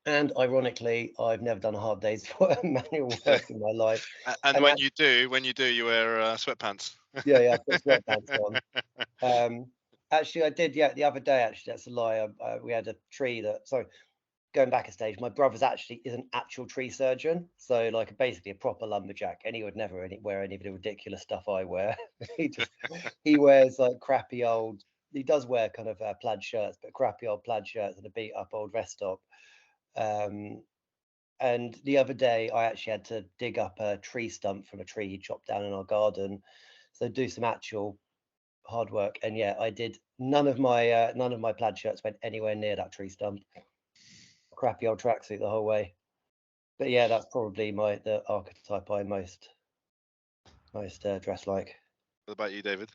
And ironically, I've never done a hard day's manual work in my life. And when you do, you wear sweatpants. Yeah, I put sweatpants on. Actually, I did. Yeah, the other day. Actually, that's a lie. We had a tree that. Sorry, going back a stage, my brother's actually is an actual tree surgeon, so like basically a proper lumberjack, and he would never wear any of the ridiculous stuff I wear. he wears like crappy old. He does wear kind of plaid shirts, but crappy old plaid shirts and a beat up old vest top. And the other day, I actually had to dig up a tree stump from a tree he chopped down in our garden, so do some actual hard work. And yeah, I did. None of my plaid shirts went anywhere near that tree stump. Crappy old tracksuit the whole way. But yeah, that's probably the archetype I most dress like. What about you, David?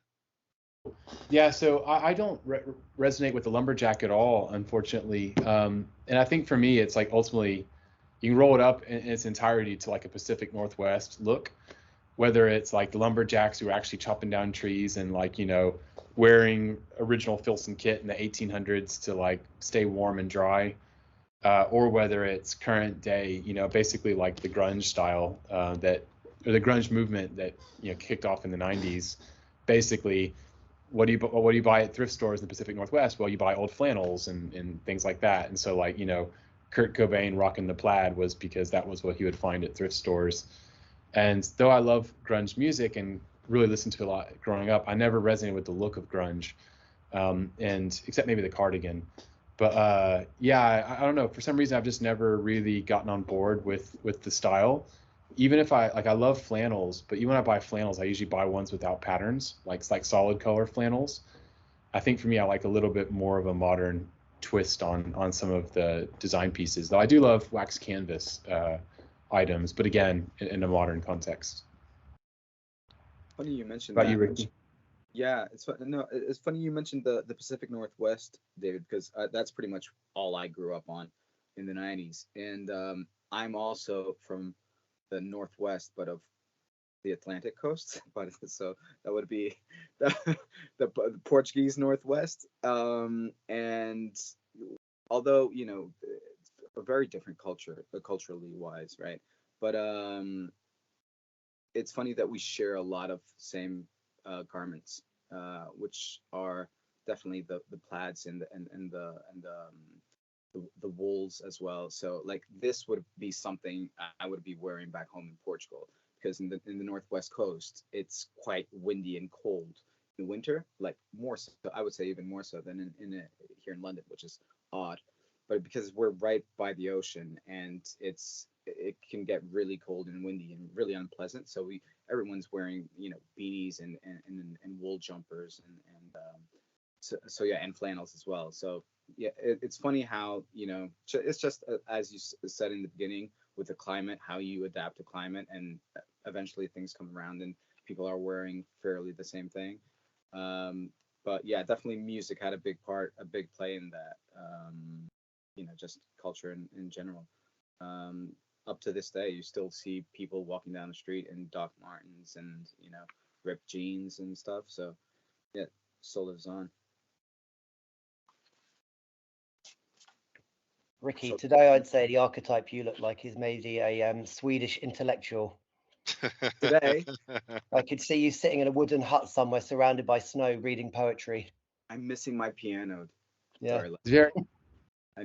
Yeah, so I don't resonate with the lumberjack at all, unfortunately. And I think for me, it's like ultimately you can roll it up in its entirety to like a Pacific Northwest look, whether it's like the lumberjacks who are actually chopping down trees and like, you know, wearing original Filson kit in the 1800s to like stay warm and dry, or whether it's current day, you know, basically like the grunge style or the grunge movement that, you know, kicked off in the 90s. Basically, what do you buy at thrift stores in the Pacific Northwest? Well, you buy old flannels and things like that. And so like, you know, Kurt Cobain rocking the plaid was because that was what he would find at thrift stores. And though I love grunge music and really listened to a lot growing up, I never resonated with the look of grunge, and except maybe the Cardigan. But yeah, I don't know. For some reason, I've just never really gotten on board with the style. Even if I love flannels, but even when I buy flannels, I usually buy ones without patterns, like solid color flannels. I think for me, I like a little bit more of a modern twist on some of the design pieces. Though I do love wax canvas items, but again, in a modern context. Funny you mentioned About that. you, Ricky? Yeah, it's funny you mentioned the Pacific Northwest, David, because that's pretty much all I grew up on in the 90s. And I'm also from the Northwest, but of the Atlantic coast. But so that would be the Portuguese Northwest. And although, you know, it's a very different culture, culturally wise, right? But it's funny that we share a lot of same garments, which are definitely the plaids and the wools as well. So like this would be something I would be wearing back home in Portugal, because in the Northwest coast it's quite windy and cold in the winter, like more so, I would say even more so than here in London, which is odd. But because we're right by the ocean and it can get really cold and windy and really unpleasant, so everyone's wearing, you know, beanies and wool jumpers so yeah, and flannels as well. So yeah, it's funny how, you know, it's just as you said in the beginning with the climate, how you adapt to climate, and eventually things come around and people are wearing fairly the same thing. But yeah, definitely music had a big play in that. You know, just culture in general. Up to this day, you still see people walking down the street in Doc Martens and, you know, ripped jeans and stuff. So yeah, still lives on. Ricky, today I'd say the archetype you look like is maybe a Swedish intellectual. Today, I could see you sitting in a wooden hut somewhere surrounded by snow reading poetry. I'm missing my piano. Yeah. Sorry,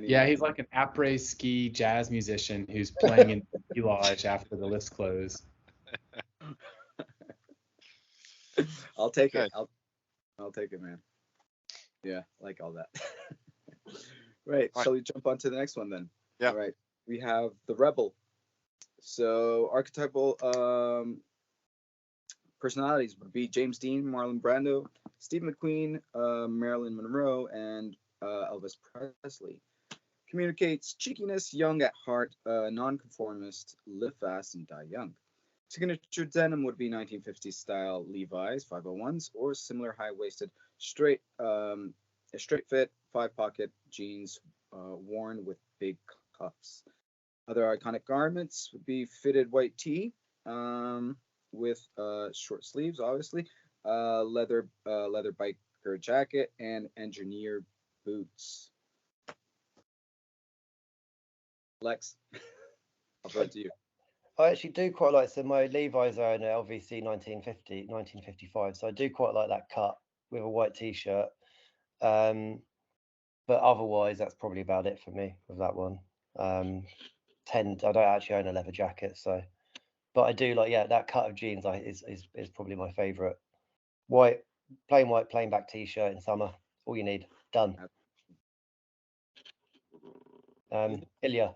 Yeah, he's like an après-ski jazz musician who's playing in the lodge after the lifts close. I'll take it. I'll take it, man. Yeah, like all that. Right. Shall we jump on to the next one then? Yeah. All right. We have the Rebel. So archetypal personalities would be James Dean, Marlon Brando, Steve McQueen, Marilyn Monroe, and Elvis Presley. Communicates cheekiness, young at heart, nonconformist, live fast and die young. Signature denim would be 1950s style Levi's 501s or similar high-waisted straight fit 5-pocket jeans worn with big cuffs. Other iconic garments would be fitted white tee with short sleeves, obviously, leather biker jacket, and engineer boots. Lex, I'll throw it to you. I actually do quite like, so my Levi's are in LVC 1955, so I do quite like that cut with a white t-shirt. But otherwise, that's probably about it for me with that one. I don't actually own a leather jacket, so, but I do like, yeah, that cut of jeans is probably my favorite. White, plain black t-shirt in summer, all you need, done. Ilya.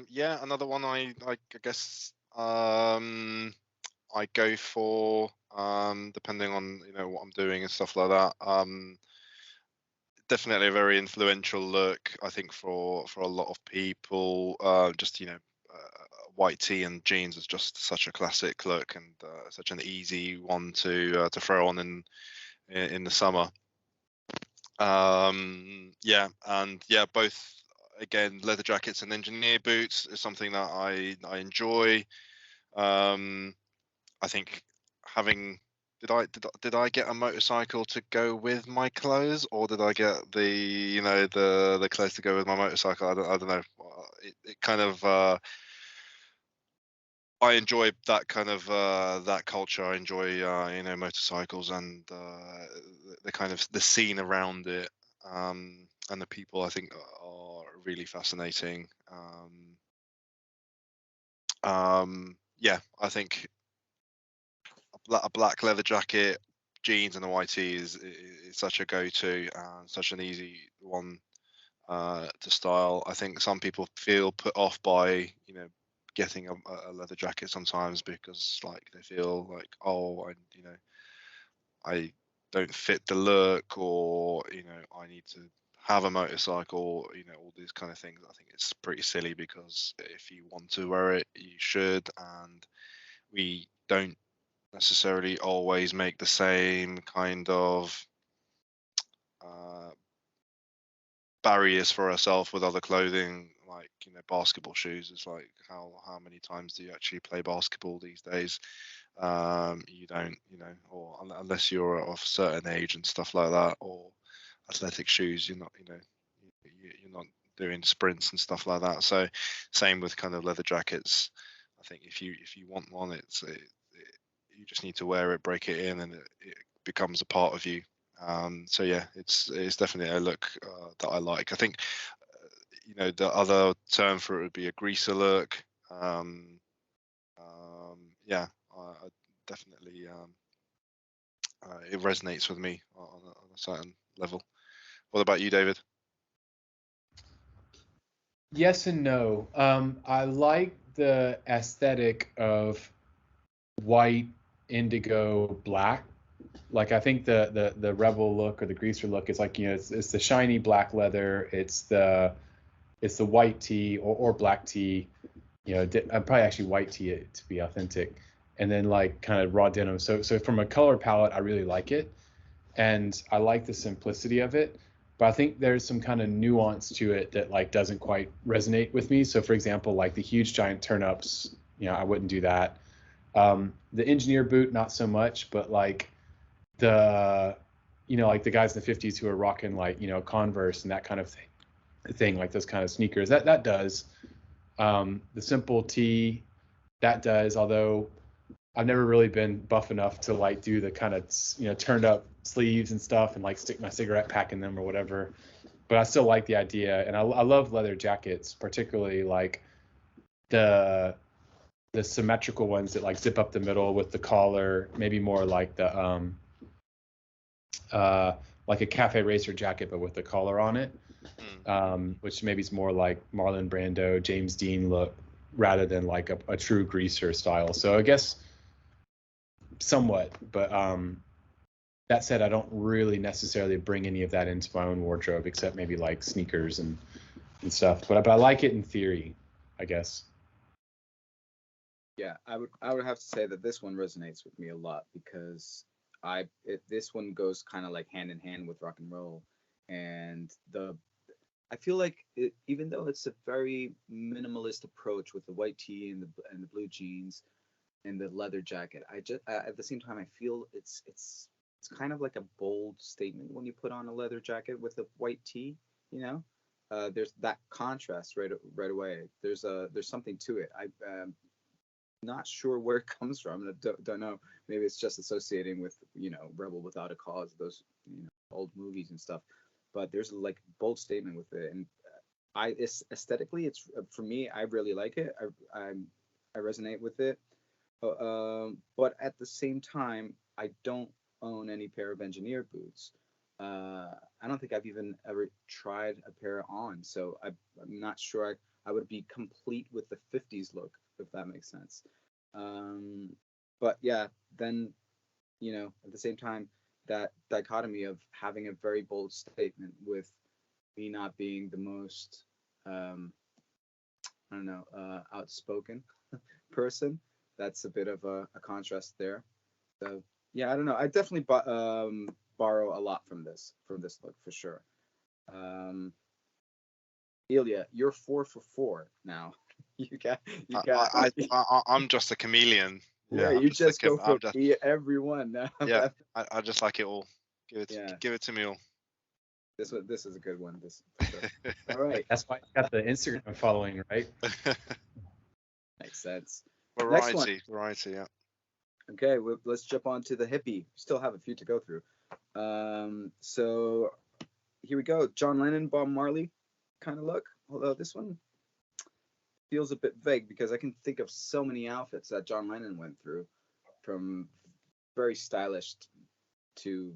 Yeah, another one I guess I go for, depending on what I'm doing and stuff like that. Definitely a very influential look, I think, for a lot of people. Just white tee and jeans is just such a classic look, and such an easy one to throw on in the summer. Yeah, and yeah, both, again, leather jackets and engineer boots is something that I enjoy. I think having did I get a motorcycle to go with my clothes, or did I get the the clothes to go with my motorcycle? I don't know. It kind of I enjoy that kind of that culture. I enjoy motorcycles and the kind of the scene around it, and the people, I think, are really fascinating. Yeah, I think a black leather jacket, jeans, and a white tee is such a go-to and such an easy one to style. I think some people feel put off by getting a leather jacket sometimes, because like they feel like, oh, I don't fit the look, or I need to have a motorcycle, all these kind of things. I think it's pretty silly, because if you want to wear it, you should, and we don't necessarily always make the same kind of barriers for ourselves with other clothing, like basketball shoes. It's like, how many times do you actually play basketball these days? You don't, or unless you're of a certain age and stuff like that, or athletic shoes, you're not, you're not doing sprints and stuff like that. So same with kind of leather jackets. I think if you want one, you just need to wear it, break it in, and it becomes a part of you. So yeah, it's definitely a look that I like. I think the other term for it would be a greaser look. Yeah, I definitely it resonates with me on a certain level. What about you, David? Yes and no. I like the aesthetic of white, indigo, black. Like, I think the rebel look or the greaser look is like, it's the shiny black leather, it's the white tee or black tee, I'd probably actually white tee it to be authentic, and then like kind of raw denim. So from a color palette, I really like it, and I like the simplicity of it. But I think there's some kind of nuance to it that like doesn't quite resonate with me. So for example, like the huge giant turn-ups, I wouldn't do that. The engineer boot, not so much, but like the like the guys in the 50s who are rocking like Converse and that kind of thing, like those kind of sneakers, that does. The simple tee, that does, although I've never really been buff enough to like do the kind of turned up sleeves and stuff and like stick my cigarette pack in them or whatever. But I still like the idea, and I love leather jackets, particularly like the symmetrical ones that like zip up the middle with the collar, maybe more like the like a cafe racer jacket but with the collar on it, which maybe is more like Marlon Brando, James Dean look, rather than like a true greaser style. So I guess somewhat, but that said, I don't really necessarily bring any of that into my own wardrobe, except maybe like sneakers and stuff. But I like it in theory, I guess. Yeah, I would have to say that this one resonates with me a lot, because this one goes kind of like hand in hand with rock and roll, and I feel like even though it's a very minimalist approach with the white tee and the blue jeans and the leather jacket, I just at the same time I feel it's kind of like a bold statement when you put on a leather jacket with a white tee. There's that contrast right away. There's something to it. Not sure where it comes from. I don't know. Maybe it's just associating with Rebel Without a Cause, those old movies and stuff. But there's like a bold statement with it, and aesthetically, it's for me. I really like it. I resonate with it. But at the same time, I don't own any pair of engineer boots. I don't think I've even ever tried a pair on, so I'm not sure I would be complete with the 50s look, if that makes sense. But yeah, then, at the same time, that dichotomy of having a very bold statement with me not being the most, I don't know, outspoken person, that's a bit of a contrast there. So yeah, I don't know. I definitely borrow a lot from this look for sure. Ilya, you're 4 for 4 now. You got. I'm just a chameleon. Yeah, I'm you just go for just, every one now. yeah. I just like it all. Yeah. Give it to me all. This is a good one. This for sure. All right. That's why it's got the Instagram following, right? Makes sense. Variety, yeah. Okay, let's jump on to the hippie. Still have a few to go through. So here we go. John Lennon, Bob Marley kind of look. Although this one feels a bit vague because I can think of so many outfits that John Lennon went through, from very stylish to.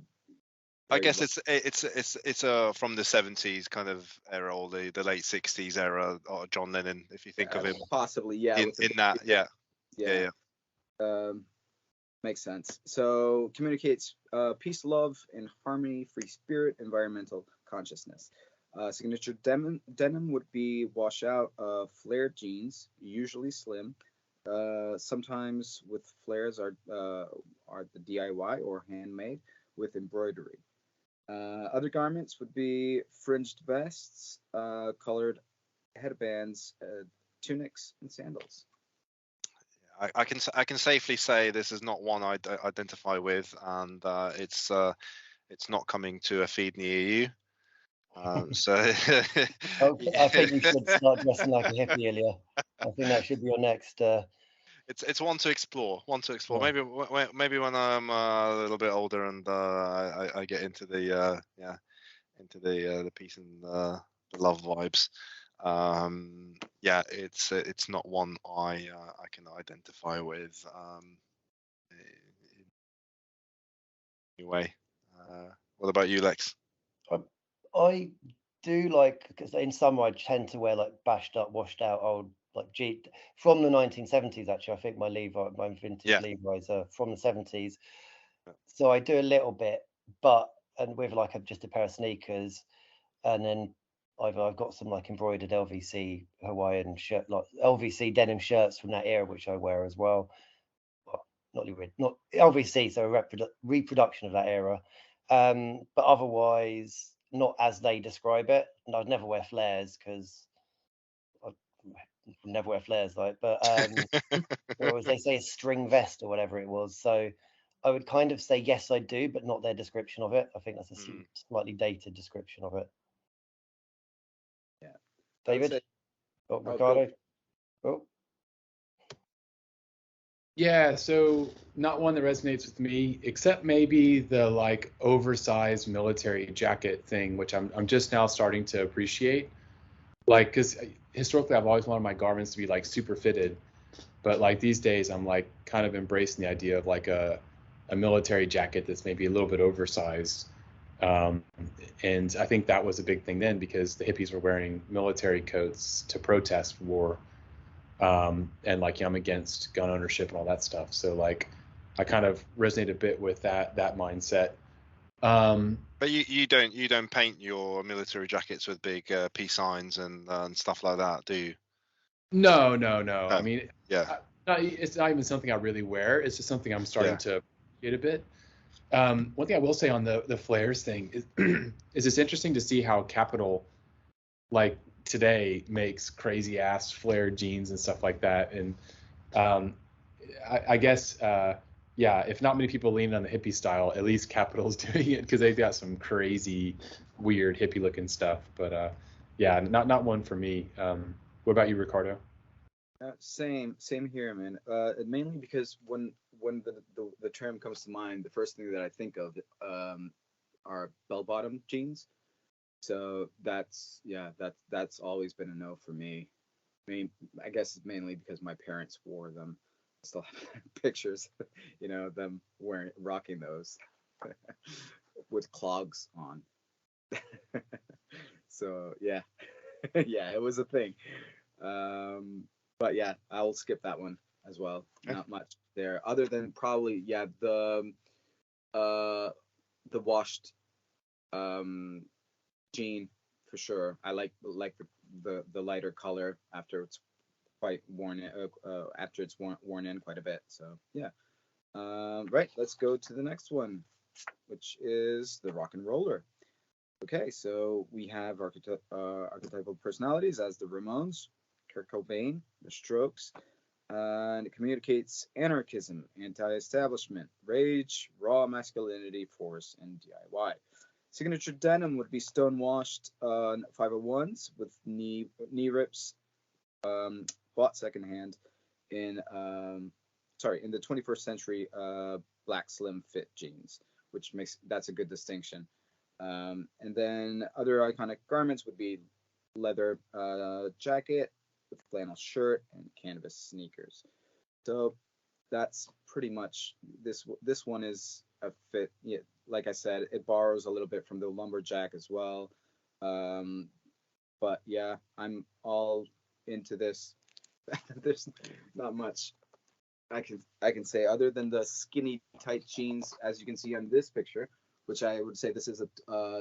I guess it's from the 70s kind of era, or the late 60s era, or John Lennon, if you think of him. Possibly, yeah. In that, yeah. Makes sense. So communicates peace, love, and harmony, free spirit, environmental consciousness. Signature denim would be washout flared jeans, usually slim. Sometimes with flares are the DIY or handmade with embroidery. Other garments would be fringed vests, colored headbands, tunics, and sandals. I can safely say this is not one I identify with, and it's not coming to a feed near you. So I think you should start dressing like a hippie, Ilya. I think that should be your next. It's one to explore. Yeah. Maybe when I'm a little bit older and I get into the peace and the love vibes. It's not one I can identify with. Anyway, what about you, Lex? I do like, because in summer I tend to wear like bashed up, washed out old like from the 1970s. Actually, I think my vintage Levi's are from the 70s. So I do a little bit, and with like just a pair of sneakers, and then I've got some like embroidered LVC Hawaiian shirt, like LVC denim shirts from that era, which I wear as well. Not LVC, so a reproduction of that era. But otherwise, not as they describe it. And I'd never wear flares because I never wear flares, like. But or as they say, a string vest or whatever it was. So I would kind of say yes, I do, but not their description of it. I think that's a slightly dated description of it. Yeah, David. Ricardo. Yeah, so not one that resonates with me, except maybe the like oversized military jacket thing, which I'm just now starting to appreciate. Like, because historically I've always wanted my garments to be like super fitted, but like these days I'm like kind of embracing the idea of like a military jacket that's maybe a little bit oversized. And I think that was a big thing then because the hippies were wearing military coats to protest war. And like, I'm against gun ownership and all that stuff. So like, I kind of resonate a bit with that mindset. But you don't paint your military jackets with big peace signs and stuff like that, do you? No. I mean, yeah, it's not even something I really wear. It's just something I'm starting to get a bit. One thing I will say on the flares thing is it's interesting to see how Capital, like today, makes crazy ass flared jeans and stuff like that. And I guess if not many people lean on the hippie style, at least Capital's doing it because they've got some crazy, weird hippie looking stuff. But not one for me. What about you, Ricardo? Same here, man. Mainly because when the term comes to mind, the first thing that I think of are bell-bottom jeans. So that's always been a no for me. I mean, I guess it's mainly because my parents wore them. I still have pictures, them rocking those with clogs on. So yeah, yeah, it was a thing. Um, but yeah, I'll skip that one as well. Okay. Not much there, other than probably uh the washed jean for sure. I like the lighter color after it's quite after it's worn in quite a bit. So yeah. Right, let's go to the next one, which is the rock and roller. Okay, so we have archetypal personalities as the Ramones, Kurt Cobain, the Strokes, and it communicates anarchism, anti-establishment, rage, raw masculinity, force, and DIY. Signature denim would be stonewashed 501s with knee rips, bought secondhand in in the 21st century black slim fit jeans, which that's a good distinction. And then other iconic garments would be leather jacket with flannel shirt and canvas sneakers. So that's pretty much this one is a fit. Yeah, like I said, it borrows a little bit from the lumberjack as well. But yeah, I'm all into this. There's not much I can say other than the skinny tight jeans, as you can see on this picture, which I would say this is a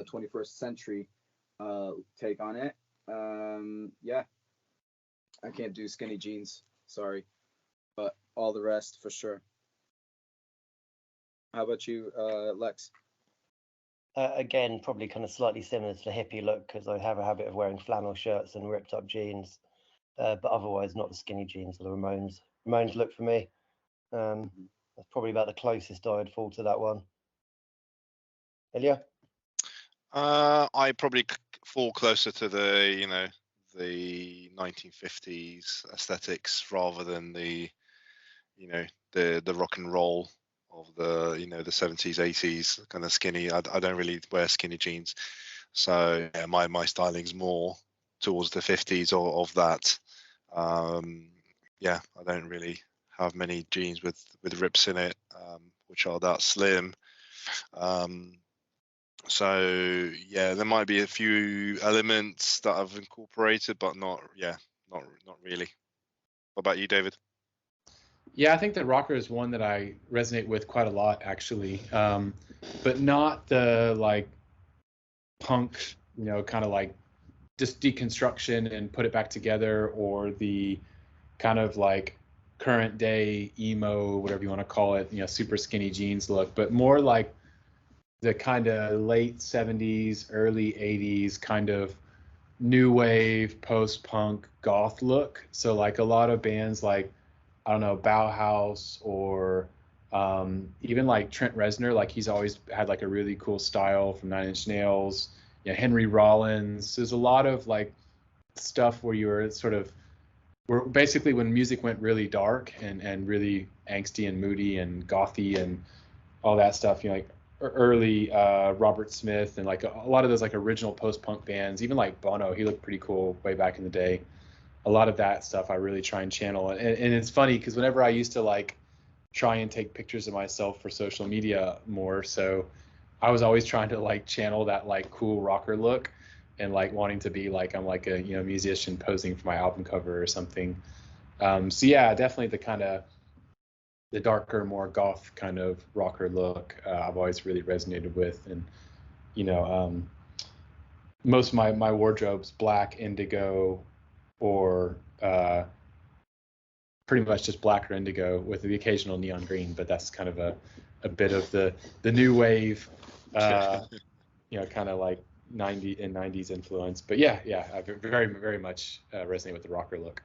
21st century take on it. Yeah, I can't do skinny jeans, sorry, but all the rest for sure. How about you, Lex? Again, probably kind of slightly similar to the hippie look because I have a habit of wearing flannel shirts and ripped up jeans, but otherwise not the skinny jeans or the Ramones look for me. That's probably about the closest I'd fall to that one. Ilya? I probably fall closer to the 1950s aesthetics rather than the rock and roll of the the 70s 80s kind of skinny. I don't really wear skinny jeans, so yeah, my styling's more towards the 50s of that. Yeah, I don't really have many jeans with rips in it, which are that slim. So yeah, there might be a few elements that I've incorporated, but not really. What about you, David? Yeah, I think the rocker is one that I resonate with quite a lot, actually, but not the like punk, kind of like just deconstruction and put it back together, or the kind of like current day emo, whatever you want to call it, super skinny jeans look, but more like the kind of late 70s, early 80s kind of new wave, post-punk, goth look. So like a lot of bands like, I don't know, Bauhaus, or even like Trent Reznor, like he's always had like a really cool style from Nine Inch Nails. Henry Rollins. There's a lot of like stuff where you were sort of, where basically when music went really dark and really angsty and moody and gothy and all that stuff, like early Robert Smith and like a lot of those like original post-punk bands, even like Bono, he looked pretty cool way back in the day. A lot of that stuff I really try and channel. And it's funny because whenever I used to like try and take pictures of myself for social media more, so I was always trying to like channel that like cool rocker look and like wanting to be like I'm like a musician posing for my album cover or something. So yeah, definitely the kind of the darker, more goth kind of rocker look I've always really resonated with. And most of my wardrobe's black, indigo, or pretty much just black or indigo with the occasional neon green, but that's kind of a bit of the new wave, kind of like 90s influence. But yeah, I very, very much resonate with the rocker look.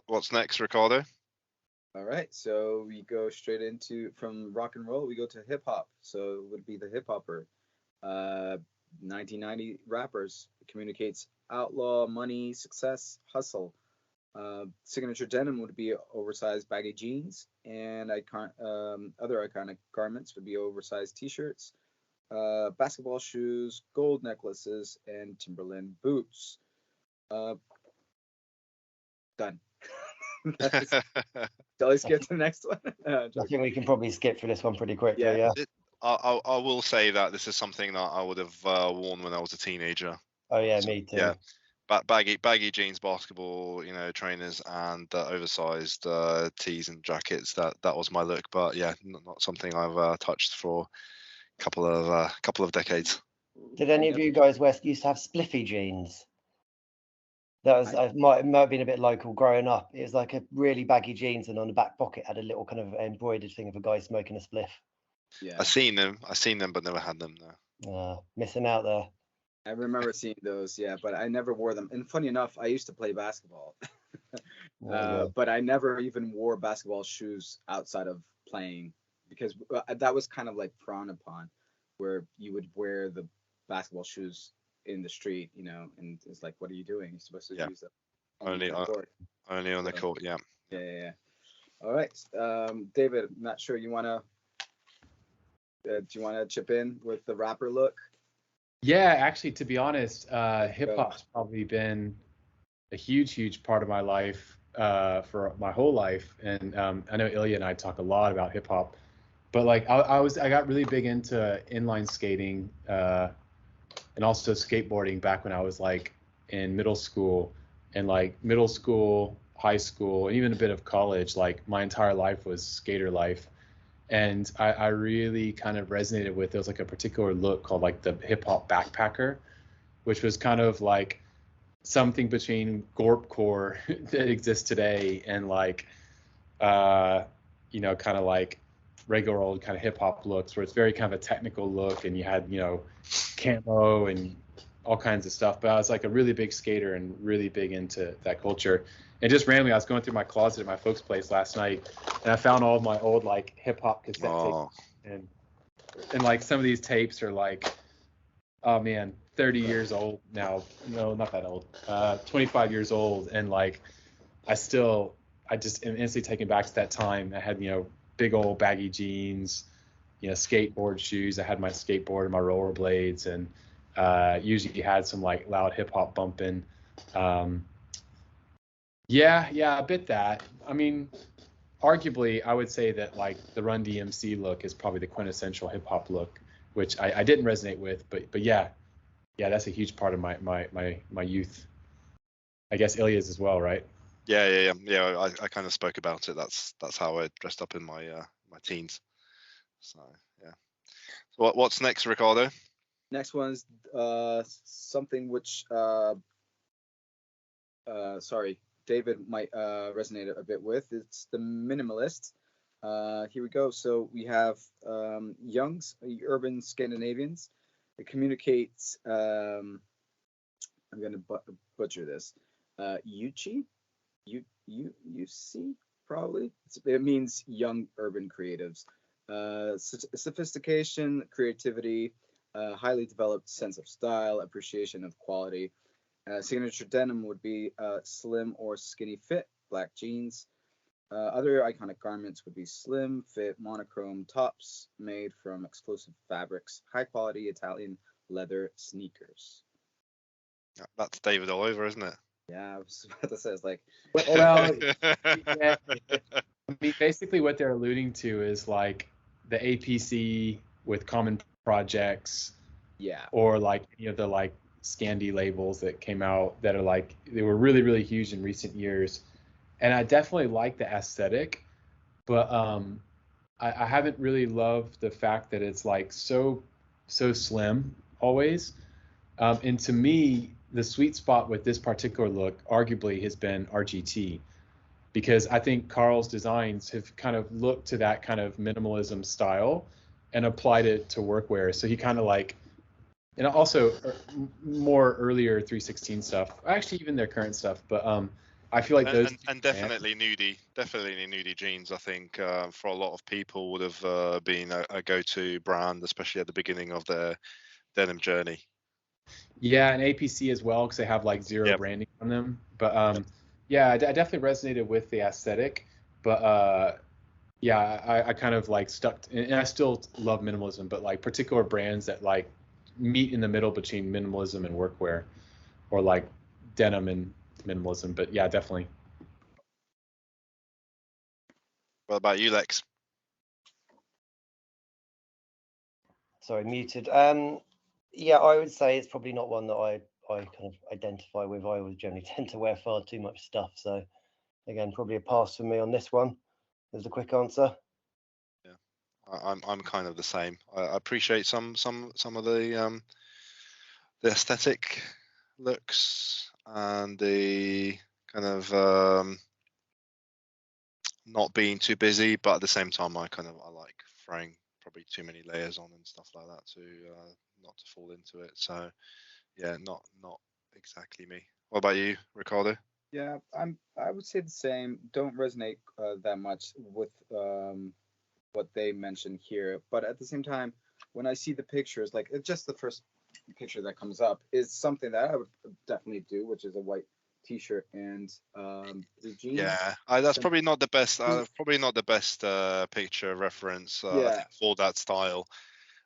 What's next, Ricardo? All right, so we go straight into from rock and roll. We go to hip hop. So it would be the hip hopper. 1990 rappers. It communicates outlaw, money, success, hustle. Signature denim would be oversized baggy jeans, and other iconic garments would be oversized t-shirts, basketball shoes, gold necklaces, and Timberland boots. Done. Shall I skip to the next one? I think we can probably skip through this one pretty quickly. Yeah. Yeah. I will say that this is something that I would have worn when I was a teenager. Oh yeah, So, me too. yeah, baggy jeans, basketball, trainers, and oversized tees and jackets. That was my look. But yeah, not something I've touched for a couple of decades. Did any of you guys used to have spliffy jeans? That was it might have been a bit local growing up. It was like a really baggy jeans, and on the back pocket had a little kind of embroidered thing of a guy smoking a spliff. Yeah. I've seen them, but never had them. No. Missing out there. I remember seeing those, yeah, but I never wore them. And funny enough, I used to play basketball, but I never even wore basketball shoes outside of playing, because that was kind of like frowned upon, where you would wear the basketball shoes in the street, and it's like, what are you doing? You're supposed to use them only on the court. Yeah. Yeah. All right, David, I'm not sure you wanna. Do you want to chip in with the rapper look? Yeah, actually, to be honest, hip hop's probably been a huge part of my life for my whole life. And I know Ilya and I talk a lot about hip hop, but like I got really big into inline skating and also skateboarding back when I was like in middle school, and like middle school, high school, and even a bit of college. Like my entire life was skater life. And I really kind of resonated with, there was like a particular look called like the hip hop backpacker, which was kind of like something between gorpcore that exists today and like, kind of like regular old kind of hip hop looks, where it's very kind of a technical look, and you had, camo and all kinds of stuff. But I was like a really big skater and really big into that culture. And just randomly, I was going through my closet at my folks' place last night, and I found all of my old like hip hop cassette tapes, and like some of these tapes are like, oh man, 30 years old now. No, not that old. 25 years old, and like I just am instantly taken back to that time. I had big old baggy jeans, skateboard shoes. I had my skateboard and my rollerblades, and usually had some like loud hip hop bumping. Yeah, a bit that. I mean, arguably, I would say that like the Run DMC look is probably the quintessential hip hop look, which I didn't resonate with, but yeah, that's a huge part of my youth. I guess Ilya's as well, right? Yeah. I kind of spoke about it. That's how I dressed up in my my teens. So yeah. So what's next, Ricardo? Next one's something which David might resonate a bit with. It's the minimalist. Here we go. So we have Young's urban Scandinavians. It communicates. I'm going to butcher this. Yuchi, UC probably. It means young urban creatives. Sophistication, creativity, highly developed sense of style, appreciation of quality. Signature denim would be slim or skinny fit, black jeans. Other iconic garments would be slim fit monochrome tops made from exclusive fabrics, high quality Italian leather sneakers. That's David all over, isn't it? Yeah, I was about to say, it's like, well, yeah, I mean, basically what they're alluding to is like the APC with common projects, or like the like Scandi labels that came out that are like, they were really huge in recent years, and I definitely like the aesthetic, but I haven't really loved the fact that it's like so slim always, and to me the sweet spot with this particular look arguably has been RGT, because I think Carl's designs have kind of looked to that kind of minimalism style and applied it to workwear. So he kind of like, and also more earlier 316 stuff, actually even their current stuff, but I feel like those and definitely nudie jeans, I think for a lot of people would have been a go-to brand, especially at the beginning of their denim journey. Yeah, and APC as well, because they have like zero branding on them. But yeah, I definitely resonated with the aesthetic, but Yeah, I kind of like stuck, and I still love minimalism, but like particular brands that like meet in the middle between minimalism and workwear, or like denim and minimalism. But yeah, definitely. What about you, Lex? Sorry, muted. Yeah, I would say it's probably not one that I kind of identify with. I would generally tend to wear far too much stuff. So again, probably a pass for me on this one. There's a quick answer. I'm kind of the same. I appreciate some of the aesthetic looks and the kind of not being too busy, but at the same time, I like throwing probably too many layers on and stuff like that to not to fall into it. So yeah, not exactly me. What about you, Ricardo? Yeah, I would say the same. Don't resonate that much with what they mentioned here, but at the same time, when I see the pictures, like just the first picture that comes up is something that I would definitely do, which is a white t-shirt and the jeans. Yeah, that's probably not the best. Probably not the best picture reference. I Yeah. think for that style.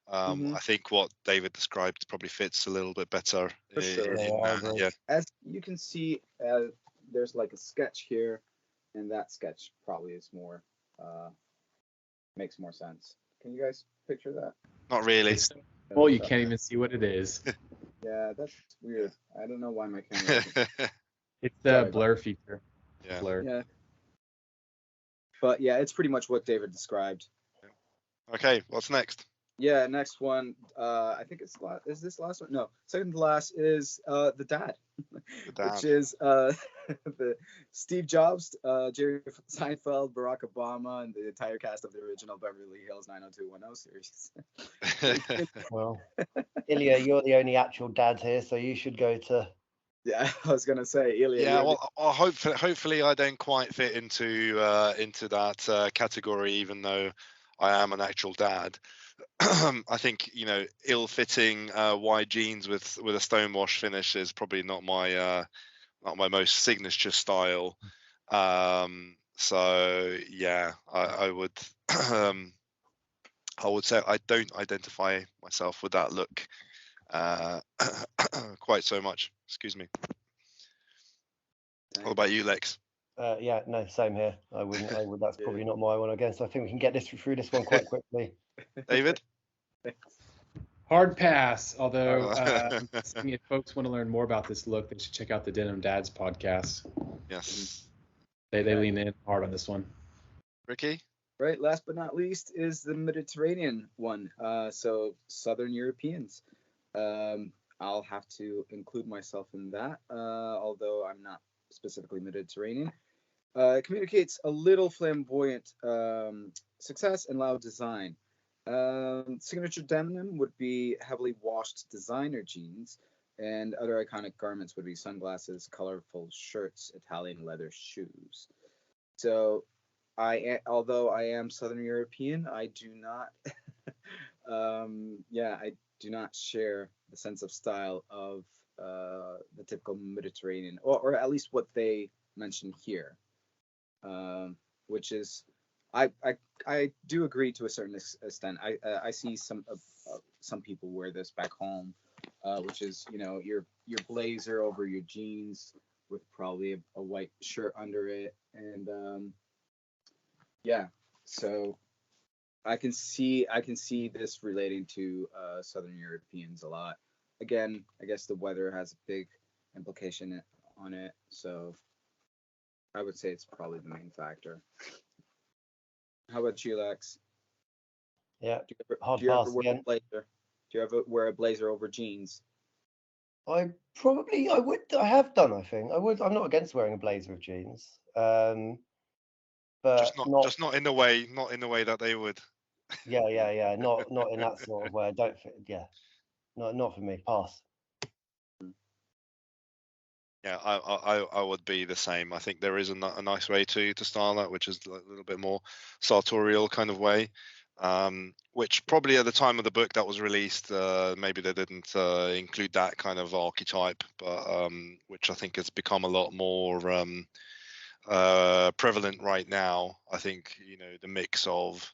Mhm. I think what David described probably fits a little bit better. For sure. Yeah. As you can see, there's like a sketch here, and that sketch probably is more makes more sense. Can you guys picture that? Not really. It's well, you can't even see what it is. Yeah, that's weird. I don't know why my camera. It's the blur feature. Yeah. Blur. Yeah. But yeah, it's pretty much what David described. Okay, what's next? Yeah, next one. I think it's is this last one? No, second to last is the dad, which is the Steve Jobs, Jerry Seinfeld, Barack Obama, and the entire cast of the original Beverly Hills 90210 series. Well, Ilya, you're the only actual dad here, so you should go to. Yeah, I was gonna say Ilya. Yeah, well, hopefully I don't quite fit into that category, even though I am an actual dad. I think ill-fitting wide jeans with a stonewash finish is probably not my most signature style. So yeah, I would I would say I don't identify myself with that look quite so much. Excuse me. What about you, Lex? Yeah, no, same here. I would. That's probably not my one again. So I think we can get through this one quite quickly. David? Hard pass. Although, if folks want to learn more about this look, they should check out the Denim Dads podcast. Yes. They lean in hard on this one. Ricky? Right. Last but not least is the Mediterranean one. So Southern Europeans. I'll have to include myself in that, although I'm not specifically Mediterranean. It communicates a little flamboyant success and loud design. Signature denim would be heavily washed designer jeans, and other iconic garments would be sunglasses, colorful shirts, Italian leather shoes. So, although I am Southern European, I do not, I do not share the sense of style of the typical Mediterranean, or at least what they mention here, which is I do agree to a certain extent. I see some people wear this back home, which is your blazer over your jeans with probably a white shirt under it, and so I can see this relating to Southern Europeans a lot. Again, I guess the weather has a big implication on it, so I would say it's probably the main factor. How about you, Lex? Yeah, do you hard ever pass wear again. a blazer? Do you ever wear a blazer over jeans? I would. I have done. I think I would. I'm not against wearing a blazer with jeans. But just not in the way that they would. Yeah. Not in that sort of way. I don't think. Yeah, not for me. Pass. Yeah, I would be the same. I think there is a nice way to style that, which is a little bit more sartorial kind of way. Which probably at the time of the book that was released, maybe they didn't include that kind of archetype, but which I think has become a lot more prevalent right now. I think, you know, the mix of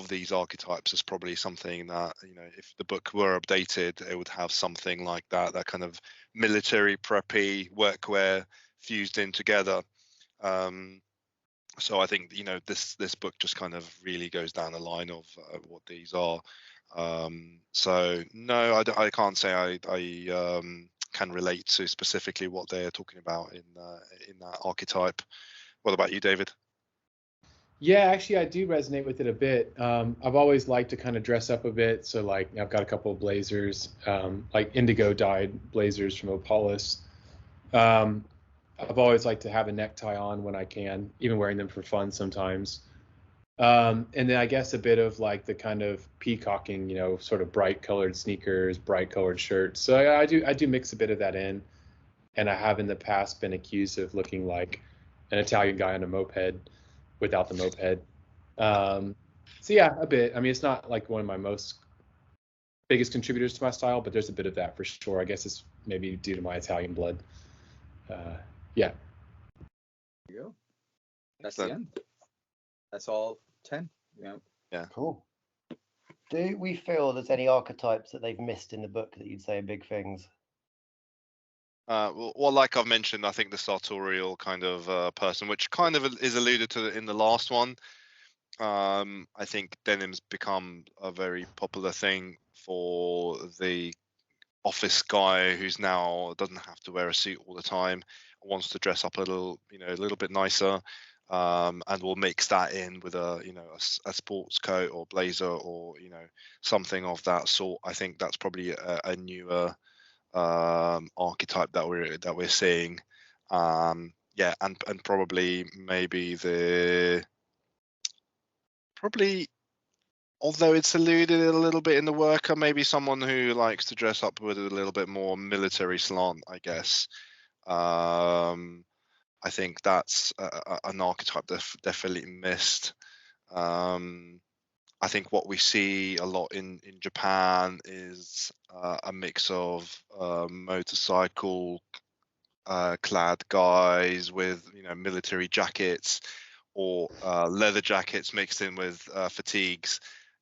these archetypes is probably something that, you know, if the book were updated, it would have something like that kind of military preppy workwear fused in together. So I think, you know, this book just kind of really goes down the line of what these are. So no, I can't say I can relate to specifically what they're talking about in that archetype. What about you, David? Yeah, actually, I do resonate with it a bit. I've always liked to kind of dress up a bit. So, like, I've got a couple of blazers, like indigo dyed blazers from Opolis. Um, I've always liked to have a necktie on when I can, even wearing them for fun sometimes. And then I guess a bit of like the kind of peacocking, you know, sort of bright colored sneakers, bright colored shirts. So I do mix a bit of that in. And I have in the past been accused of looking like an Italian guy on a moped without the moped. So yeah, a bit. I mean, it's not like one of my biggest contributors to my style, but there's a bit of that for sure. I guess it's maybe due to my Italian blood. Yeah. There you go. That's the end. That's all 10. Yeah. Cool. Do we feel there's any archetypes that they've missed in the book that you'd say are big things? Well, like I've mentioned, I think the sartorial kind of person, which kind of is alluded to in the last one. I think denim's become a very popular thing for the office guy who's now doesn't have to wear a suit all the time, wants to dress up a little, you know, a little bit nicer, and will mix that in with a, you know, a sports coat or blazer or, you know, something of that sort. I think that's probably a newer archetype that we're seeing. Yeah, and probably although it's alluded a little bit in the worker, maybe someone who likes to dress up with a little bit more military slant, I guess. I think that's an archetype that definitely missed. I think what we see a lot in Japan is a mix of motorcycle clad guys with, you know, military jackets or leather jackets mixed in with fatigues,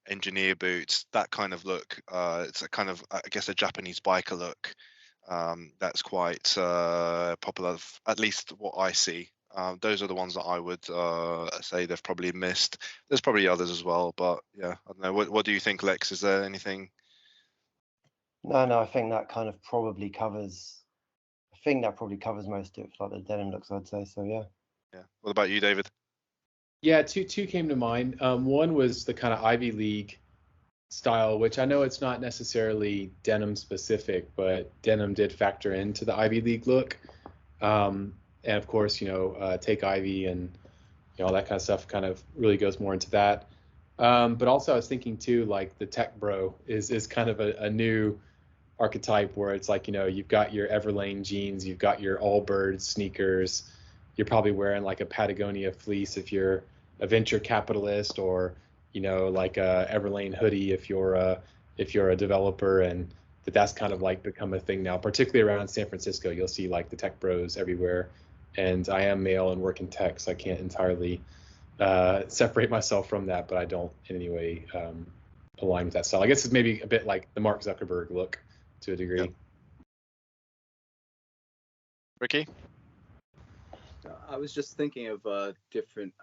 engineer boots, that kind of look. It's a kind of, I guess, a Japanese biker look that's quite popular, at least what I see. Those are the ones that I would say they've probably missed. There's probably others as well, but yeah, I don't know. What do you think, Lex? Is there anything? No, I think that kind of probably covers. I think that probably covers most of it, like the denim looks, I'd say. So yeah. Yeah. What about you, David? Yeah, two came to mind. One was the kind of Ivy League style, which I know it's not necessarily denim specific, but denim did factor into the Ivy League look. And of course, you know, Take Ivy and, you know, all that kind of stuff kind of really goes more into that. But also I was thinking too, like the tech bro is kind of a new archetype where it's like, you know, you've got your Everlane jeans, you've got your Allbirds sneakers, you're probably wearing like a Patagonia fleece if you're a venture capitalist, or, you know, like a Everlane hoodie if you're a developer. And that's kind of like become a thing now, particularly around San Francisco. You'll see like the tech bros everywhere. And I am male and work in tech, so I can't entirely separate myself from that, but I don't in any way align with that style. I guess it's maybe a bit like the Mark Zuckerberg look to a degree. Yep. Ricky? I was just thinking of different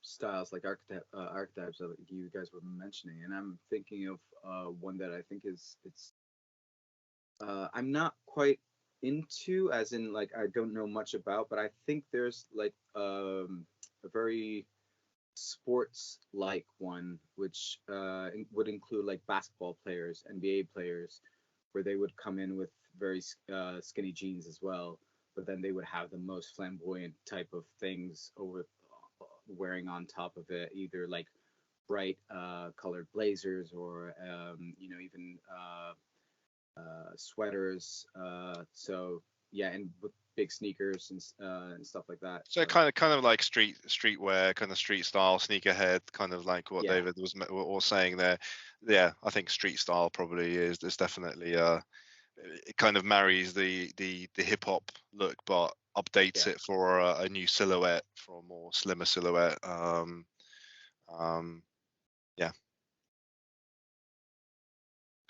styles, like archetypes that you guys were mentioning, and I'm thinking of one that I think it's I'm not quite into, as in like I don't know much about, but I think there's like a very sports like one, which would include like basketball players, NBA players, where they would come in with very skinny jeans as well, but then they would have the most flamboyant type of things over wearing on top of it, either like bright colored blazers or you know, even sweaters. So yeah, and with big sneakers and stuff like that. So kind of like streetwear, kind of street style, sneakerhead, kind of like what David was saying there. Yeah, I think street style probably is definitely it kind of marries the hip hop look, but updates it for a new silhouette, for a more slimmer silhouette. Yeah.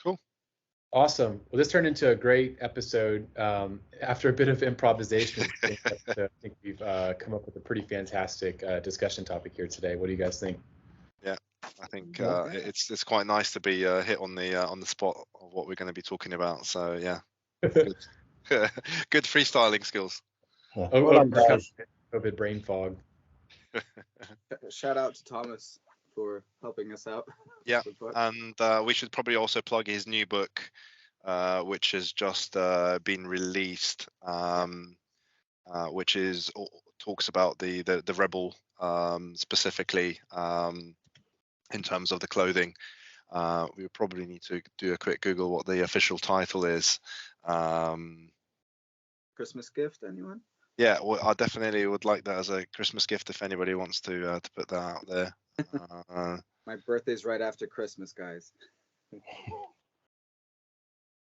Cool. Awesome. Well, this turned into a great episode. After a bit of improvisation, I think we've come up with a pretty fantastic discussion topic here today. What do you guys think? Yeah, I think it's quite nice to be hit on the spot of what we're going to be talking about. So yeah, good, good freestyling skills. COVID brain fog. Shout out to Thomas for helping us out. Yeah, and we should probably also plug his new book, which has just been released, which talks about the rebel specifically in terms of the clothing. We probably need to do a quick Google what the official title is. Christmas gift, anyone? Yeah, well, I definitely would like that as a Christmas gift if anybody wants to put that out there. My birthday's right after Christmas, guys.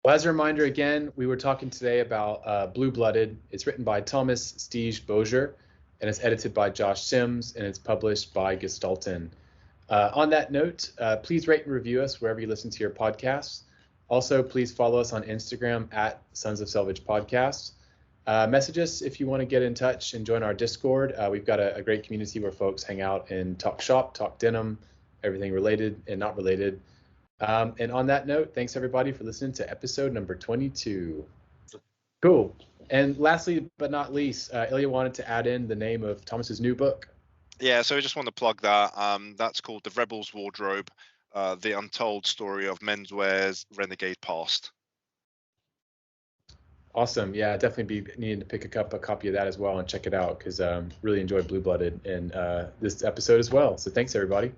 Well, as a reminder, again, we were talking today about Blue Blooded. It's written by Thomas Stige Bozier, and it's edited by Josh Sims, and it's published by Gestalten. On that note, please rate and review us wherever you listen to your podcasts. Also, please follow us on Instagram at Sons of Selvedge Podcast. Message us if you want to get in touch and join our Discord. We've got a great community where folks hang out and talk shop, talk denim, everything related and not related. And on that note, thanks everybody for listening to episode number 22. Cool. And lastly, but not least, Ilya wanted to add in the name of Thomas's new book. Yeah, so I just want to plug that. That's called The Rebel's Wardrobe, The Untold Story of Menswear's Renegade Past. Awesome. Yeah, definitely be needing to pick up a copy of that as well and check it out because really enjoyed Blue Blooded in this episode as well. So thanks, everybody.